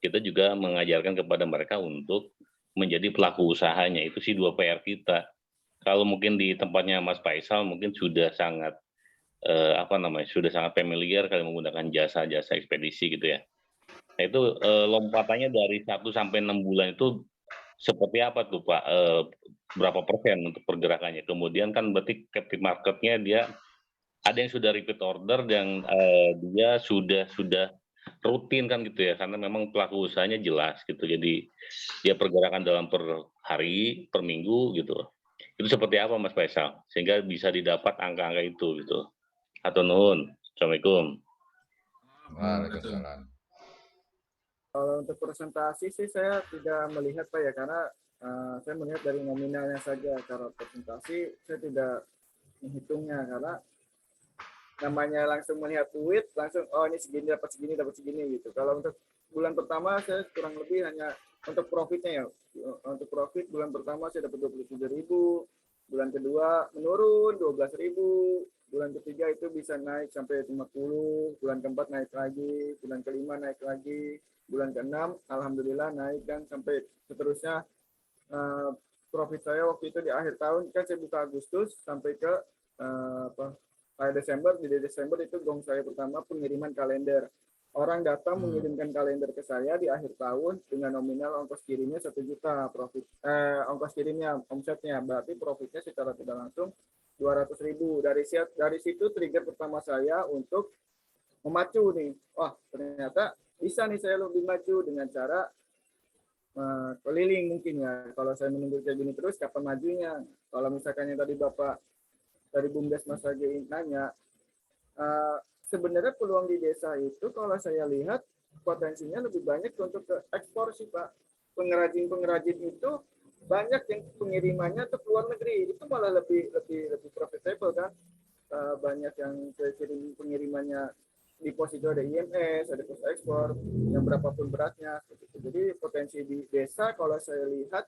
Speaker 7: kita juga mengajarkan kepada mereka untuk menjadi pelaku usahanya. Itu sih 2 PR kita. Kalau mungkin di tempatnya Mas Faisal mungkin sudah sangat sudah sangat familiar kali menggunakan jasa-jasa ekspedisi gitu ya. Nah, itu lompatannya dari 1 sampai 6 bulan itu seperti apa tuh Pak? Berapa persen untuk pergerakannya? Kemudian kan berarti captive marketnya dia ada yang sudah repeat order dan dia sudah rutin kan gitu ya, karena memang pelaku usahanya jelas gitu. Jadi dia pergerakan dalam per hari, per minggu gitu. Itu seperti apa Mas Faisal? Sehingga bisa didapat angka-angka itu gitu. Atau nuhun. Assalamualaikum.
Speaker 3: Waalaikumsalam.
Speaker 4: Kalau untuk presentasi sih saya tidak melihat Pak ya, karena saya melihat dari nominalnya saja. Kalau presentasi saya tidak menghitungnya, karena namanya langsung melihat duit, langsung ini segini dapat segini gitu. Kalau untuk bulan pertama saya kurang lebih hanya untuk profitnya ya. Untuk profit bulan pertama saya dapat 27.000, bulan kedua menurun 12.000, bulan ketiga itu bisa naik sampai 50, bulan keempat naik lagi, bulan kelima naik lagi, bulan keenam alhamdulillah naik dan sampai seterusnya. Profit saya waktu itu di akhir tahun kan saya buka Agustus sampai ke Desember. Di Desember itu gong saya pertama pengiriman kalender. Orang datang mengirimkan kalender ke saya di akhir tahun dengan nominal ongkos kirimnya 1 juta profit. Ongkos kirimnya, omsetnya, berarti profitnya secara tidak langsung 200.000. Dari situ trigger pertama saya untuk memacu nih. Wah, ternyata bisa nih saya lebih maju dengan cara keliling mungkin ya. Kalau saya menunggu kayak gini terus, kapan majunya? Kalau misalkan yang tadi Bapak dari BUMDes Masagi nanya, sebenarnya peluang di desa itu kalau saya lihat potensinya lebih banyak untuk ke ekspor sih Pak. Pengrajin-pengrajin itu banyak yang pengirimannya ke luar negeri, itu malah lebih profitable kan. Banyak yang kirim pengirimannya di pos itu ada IMS, ada pos ekspor yang berapapun beratnya. Jadi potensi di desa kalau saya lihat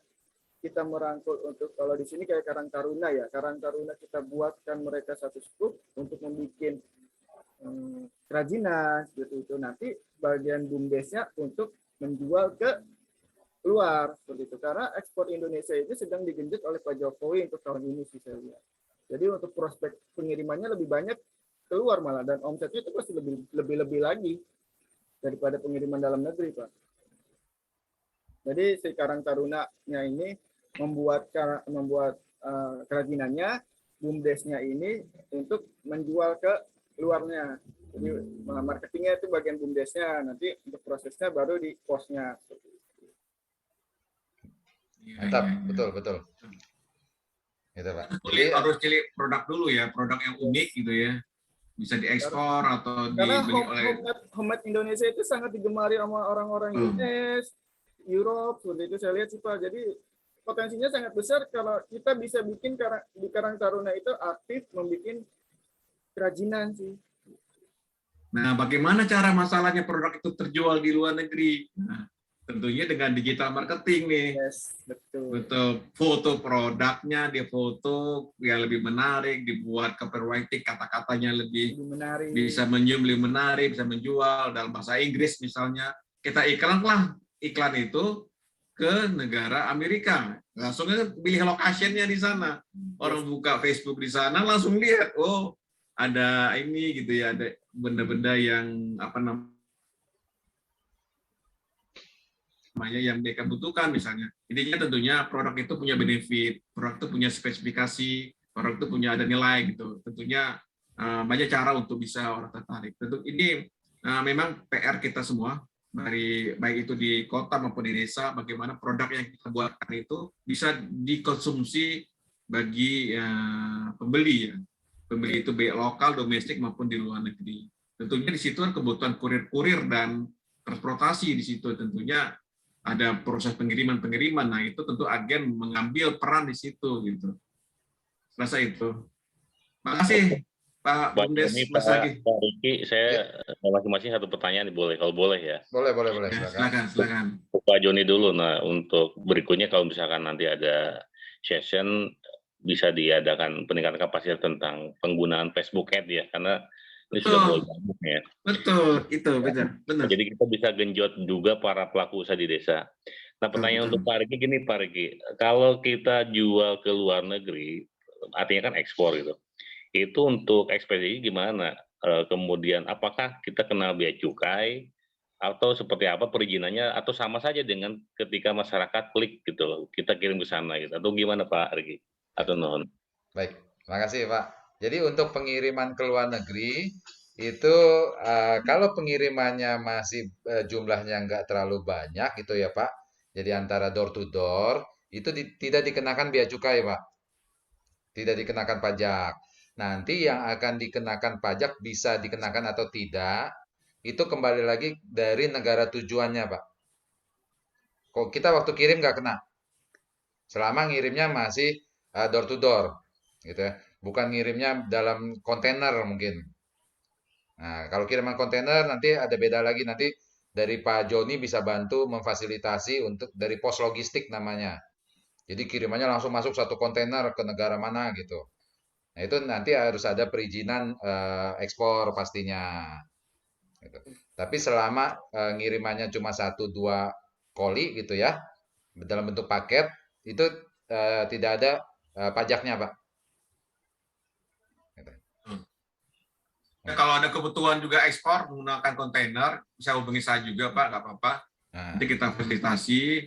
Speaker 4: kita merangkul untuk, kalau di sini kayak Karang Taruna ya, Karang Taruna kita buatkan mereka satu skup untuk membuat kerajinan seperti itu. Nanti bagian BUMDes-nya untuk menjual ke luar seperti itu. Karena ekspor Indonesia itu sedang digenjot oleh Pak Jokowi untuk tahun ini sih saya lihat. Jadi untuk prospek pengirimannya lebih banyak keluar malah, dan omsetnya itu pasti lebih lagi daripada pengiriman dalam negeri, Pak. Jadi si Karang Taruna-nya ini membuat kerajinannya, BUMDes-nya ini untuk menjual ke luarnya. Jadi marketingnya itu bagian BUMDes-nya, nanti untuk prosesnya baru di pos-nya.
Speaker 3: Mantap, betul. Gitu, Pak.
Speaker 1: Jadi harus pilih produk dulu ya, produk yang unik gitu ya. Bisa diekspor atau
Speaker 4: Karena
Speaker 1: dibeli oleh
Speaker 4: homemade Indonesia itu sangat digemari sama orang-orang US, Europe, seperti itu saya lihat sih Pak. Jadi potensinya sangat besar kalau kita bisa bikin di Karang Taruna itu aktif membuat kerajinan sih.
Speaker 1: Nah, bagaimana cara masalahnya produk itu terjual di luar negeri? Nah, tentunya dengan digital marketing nih.
Speaker 4: Yes, betul.
Speaker 1: Betul. Foto produknya, dia foto yang lebih menarik, dibuat copywriting, kata-katanya lebih
Speaker 4: menarik,
Speaker 1: bisa menyium, lebih menarik, bisa menjual dalam bahasa Inggris misalnya. Kita iklan itu ke negara Amerika. Langsung pilih location-nya di sana. Orang buka Facebook di sana langsung lihat, oh ada ini gitu ya, ada benda-benda yang yang mereka butuhkan misalnya. Intinya tentunya produk itu punya benefit, produk itu punya spesifikasi, produk itu punya ada nilai gitu. Tentunya banyak cara untuk bisa orang tertarik. Tentu ini memang PR kita semua, dari baik itu di kota maupun di desa, bagaimana produk yang kita buatkan itu bisa dikonsumsi bagi pembeli ya. Pembeli itu baik lokal, domestik maupun di luar negeri. Tentunya di situ kan kebutuhan kurir-kurir dan transportasi di situ tentunya ada proses pengiriman. Nah, itu tentu agen mengambil peran di situ gitu. Rasa itu. Makasih Pak BUMDes Mas Agi.
Speaker 7: Pak Riki, saya masing-masing satu pertanyaan boleh, kalau boleh ya.
Speaker 3: Boleh.
Speaker 1: Ya, silakan.
Speaker 7: Pak Joni dulu. Nah, untuk berikutnya kalau misalkan nanti ada session bisa diadakan peningkatan kapasitas tentang penggunaan Facebook Ad ya, karena ini sudah mulai banyak ya.
Speaker 1: Betul, itu benar.
Speaker 7: Jadi kita bisa genjot juga para pelaku usaha di desa. Nah, pertanyaan untuk Pak Riki gini, Pak Riki, kalau kita jual ke luar negeri, artinya kan ekspor gitu. Itu untuk ekspedisi gimana? Kemudian apakah kita kena bea cukai atau seperti apa perizinannya, atau sama saja dengan ketika masyarakat klik gitu loh, kita kirim ke sana gitu, atau gimana Pak Riki? Atau non?
Speaker 3: Baik, terima kasih Pak. Jadi untuk pengiriman ke luar negeri itu kalau pengirimannya masih jumlahnya nggak terlalu banyak gitu ya Pak. Jadi antara door to door itu tidak dikenakan bea cukai Pak. Tidak dikenakan pajak. Nanti yang akan dikenakan pajak bisa dikenakan atau tidak, itu kembali lagi dari negara tujuannya, Pak. Kok kita waktu kirim nggak kena. Selama ngirimnya masih door to door, gitu ya. Bukan ngirimnya dalam kontainer mungkin. Nah, kalau kiriman kontainer nanti ada beda lagi, nanti dari Pak Joni bisa bantu memfasilitasi untuk dari pos logistik namanya. Jadi kirimannya langsung masuk satu kontainer ke negara mana gitu. Nah, itu nanti harus ada perizinan ekspor pastinya. Gitu. Tapi selama ngirimannya cuma 1-2 koli gitu ya, dalam bentuk paket, itu tidak ada pajaknya, Pak. Gitu.
Speaker 1: Ya, kalau ada kebutuhan juga ekspor menggunakan kontainer, bisa hubungi saya juga Pak, nggak apa-apa. Nanti kita fasilitasi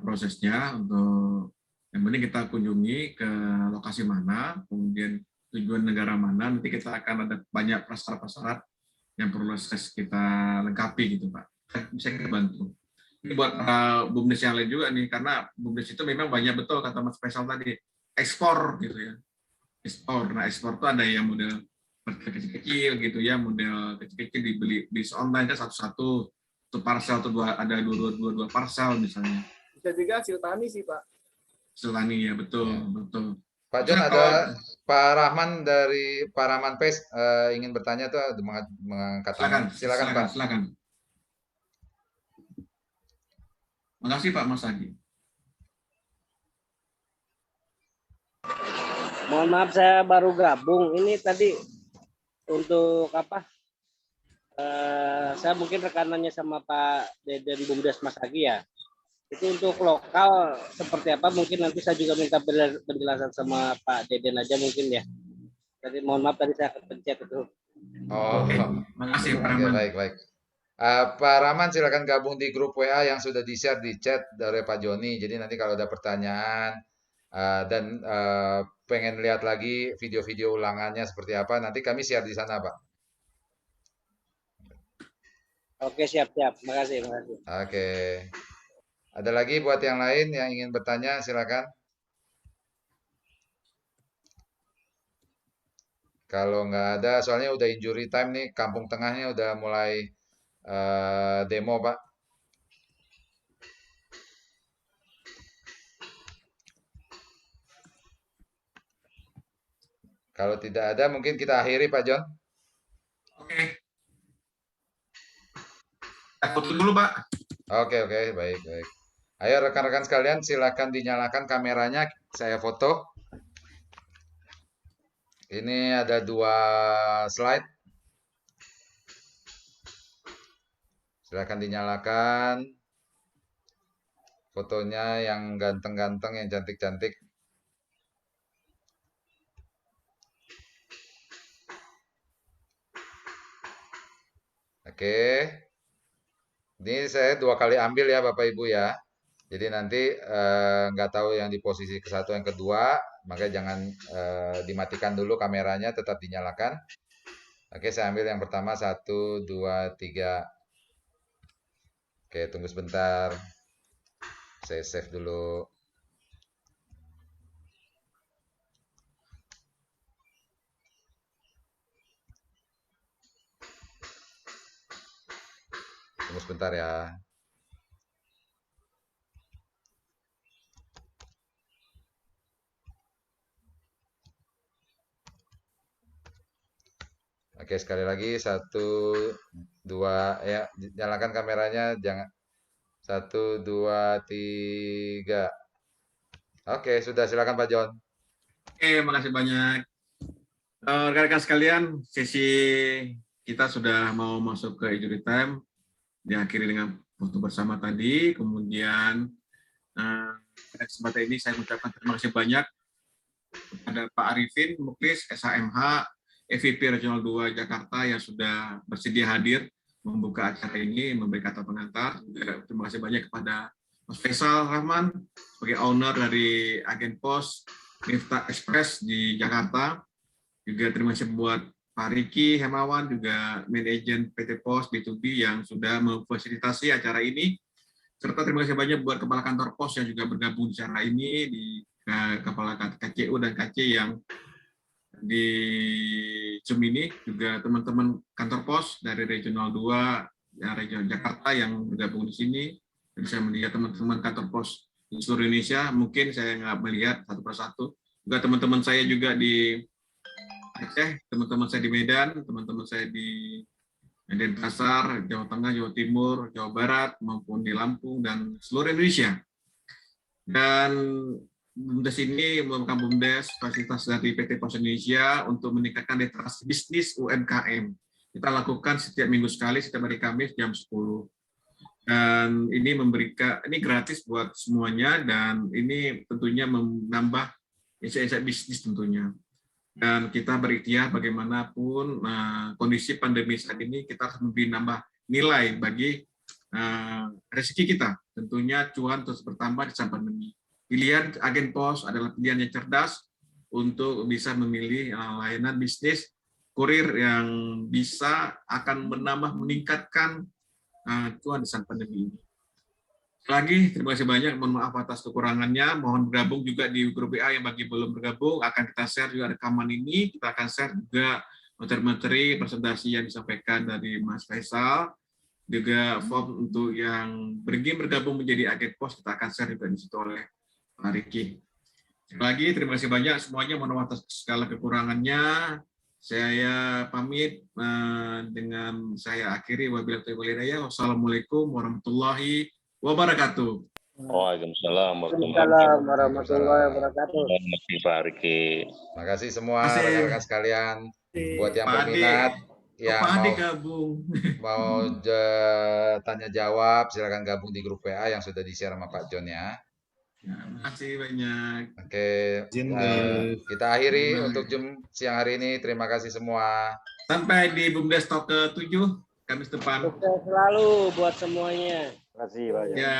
Speaker 1: prosesnya untuk yang penting kita kunjungi ke lokasi mana, kemudian tujuan negara mana, nanti kita akan ada banyak prasyarat-prasyarat yang perlu kita lengkapi gitu Pak. Bisa kita bantu. Ini buat BUMDes yang lain juga nih, karena BUMDes itu memang banyak betul kata Mas Faisal tadi, ekspor gitu ya. Ekspor. Nah ekspor itu ada yang model kecil-kecil gitu ya, model kecil-kecil dibeli online kan satu-satu, parcel atau ada dua parcel misalnya.
Speaker 4: Bisa juga hasil tani sih Pak.
Speaker 1: Selani ya betul.
Speaker 3: Pak John, ada Pak Rahman dari Pak Rahman PES ingin bertanya tuh mengangkat tangan. Silakan Pak.
Speaker 1: Silakan. Makasih Pak Mas Agi.
Speaker 5: Mohon maaf saya baru gabung. Ini tadi untuk apa? Saya mungkin rekanannya sama Pak Deden Bumdes Mas Agi ya. Itu untuk lokal seperti apa? Mungkin nanti saya juga minta penjelasan sama Pak Deden aja mungkin ya. Tadi mohon maaf tadi saya kepencet itu.
Speaker 3: Oh,
Speaker 1: Oke, makasih Pak
Speaker 3: oke,
Speaker 1: Rahman.
Speaker 3: baik, baik. Pak Rahman silakan gabung di grup WA yang sudah di-share di chat dari Pak Joni. Jadi nanti kalau ada pertanyaan dan pengen lihat lagi video-video ulangannya seperti apa, nanti kami share di sana, Pak.
Speaker 5: Oke, siap-siap. Makasih.
Speaker 3: Oke. Ada lagi buat yang lain yang ingin bertanya, silakan. Kalau nggak ada, soalnya udah injury time nih, Kampung Tengahnya udah mulai demo, Pak. Kalau tidak ada, mungkin kita akhiri, Pak John.
Speaker 1: Oke. Takut dulu Pak.
Speaker 3: Oke, baik, baik. Ayo rekan-rekan sekalian, silakan dinyalakan kameranya, saya foto. Ini ada 2 slide. Silakan dinyalakan. Fotonya yang ganteng-ganteng, yang cantik-cantik. Oke. Ini saya 2 kali ambil ya Bapak Ibu ya. Jadi nanti nggak tahu yang di posisi ke-1 yang kedua, makanya jangan dimatikan dulu kameranya, tetap dinyalakan. Oke, saya ambil yang pertama 1, 2, 3. Oke, tunggu sebentar. Saya save dulu. Tunggu sebentar ya. Oke, sekali lagi 1, 2, ya, nyalakan kameranya, jangan 1, 2, 3. Oke, sudah, silakan Pak John.
Speaker 1: Oke, makasih banyak. Rekan-rekan sekalian, sesi kita sudah mau masuk ke injury time, diakhiri dengan foto bersama tadi. Kemudian pada kesempatan ini saya mengucapkan terima kasih banyak kepada Pak Arifin Muklis, SHMH, EVP Regional 2 Jakarta yang sudah bersedia hadir membuka acara ini, memberi kata pengantar. Terima kasih banyak kepada Mas Faisal Rahman sebagai owner dari agen pos Miftah Express di Jakarta. Juga terima kasih buat Pak Riki Hemawan, juga manajer PT Pos B2B yang sudah memfasilitasi acara ini. Serta terima kasih banyak buat Kepala Kantor Pos yang juga bergabung di acara ini, di Kepala KCU dan KC yang di Zoom ini, juga teman-teman kantor pos dari Regional 2 Regional Jakarta yang bergabung di sini. Dan saya melihat teman-teman kantor pos di seluruh Indonesia, mungkin saya nggak melihat satu persatu. Juga teman-teman saya juga di Aceh, teman-teman saya di Medan, teman-teman saya di Denpasar, Jawa Tengah, Jawa Timur, Jawa Barat, maupun di Lampung, dan seluruh Indonesia. Dan BUMDes ini merupakan BUMDes fasilitas dari PT Pos Indonesia untuk meningkatkan literasi bisnis UMKM. Kita lakukan setiap minggu sekali, setiap hari Kamis jam 10. Dan ini ini gratis buat semuanya, dan ini tentunya menambah insight bisnis tentunya. Dan kita berikhtiar bagaimanapun kondisi pandemi saat ini, kita harus lebih nambah nilai bagi rezeki kita. Tentunya cuan terus bertambah di saat pandemi. Pilihan agen pos adalah pilihan yang cerdas untuk bisa memilih layanan bisnis kurir yang bisa akan meningkatkan cuan di saat pandemi ini. Lagi, terima kasih banyak. Mohon maaf atas kekurangannya. Mohon bergabung juga di grup WA yang bagi belum bergabung. Akan kita share juga rekaman ini. Kita akan share juga materi-materi presentasi yang disampaikan dari Mas Faisal. Juga form untuk yang bergabung menjadi agen pos, kita akan share juga di situ oleh Pak Riki. Sekali lagi, terima kasih banyak semuanya. Mohon maaf atas segala kekurangannya. Saya pamit dengan saya akhiri. Wassalamualaikum warahmatullahi wabarakatuh.
Speaker 7: Waalaikumsalam
Speaker 5: Waalaikumsalam warahmatullahi wabarakatuh.
Speaker 7: Terima kasih Pak Riki.
Speaker 3: Terima kasih semua
Speaker 1: Terima kasih.
Speaker 3: rekan-rekan sekalian. Buat yang
Speaker 1: Pak Adi.
Speaker 3: berminat, yang
Speaker 1: Pak Adi
Speaker 3: mau
Speaker 1: gabung.
Speaker 3: tanya jawab, silakan gabung di grup WA yang sudah di-share sama Pak John ya.
Speaker 1: Terima kasih banyak.
Speaker 3: Oke, kita akhiri untuk jam siang hari ini. Terima kasih semua.
Speaker 1: Sampai di BUMDes Talk ke-7 Kamis depan.
Speaker 5: Sukses selalu buat semuanya.
Speaker 8: Terima kasih Pak.
Speaker 1: Ya.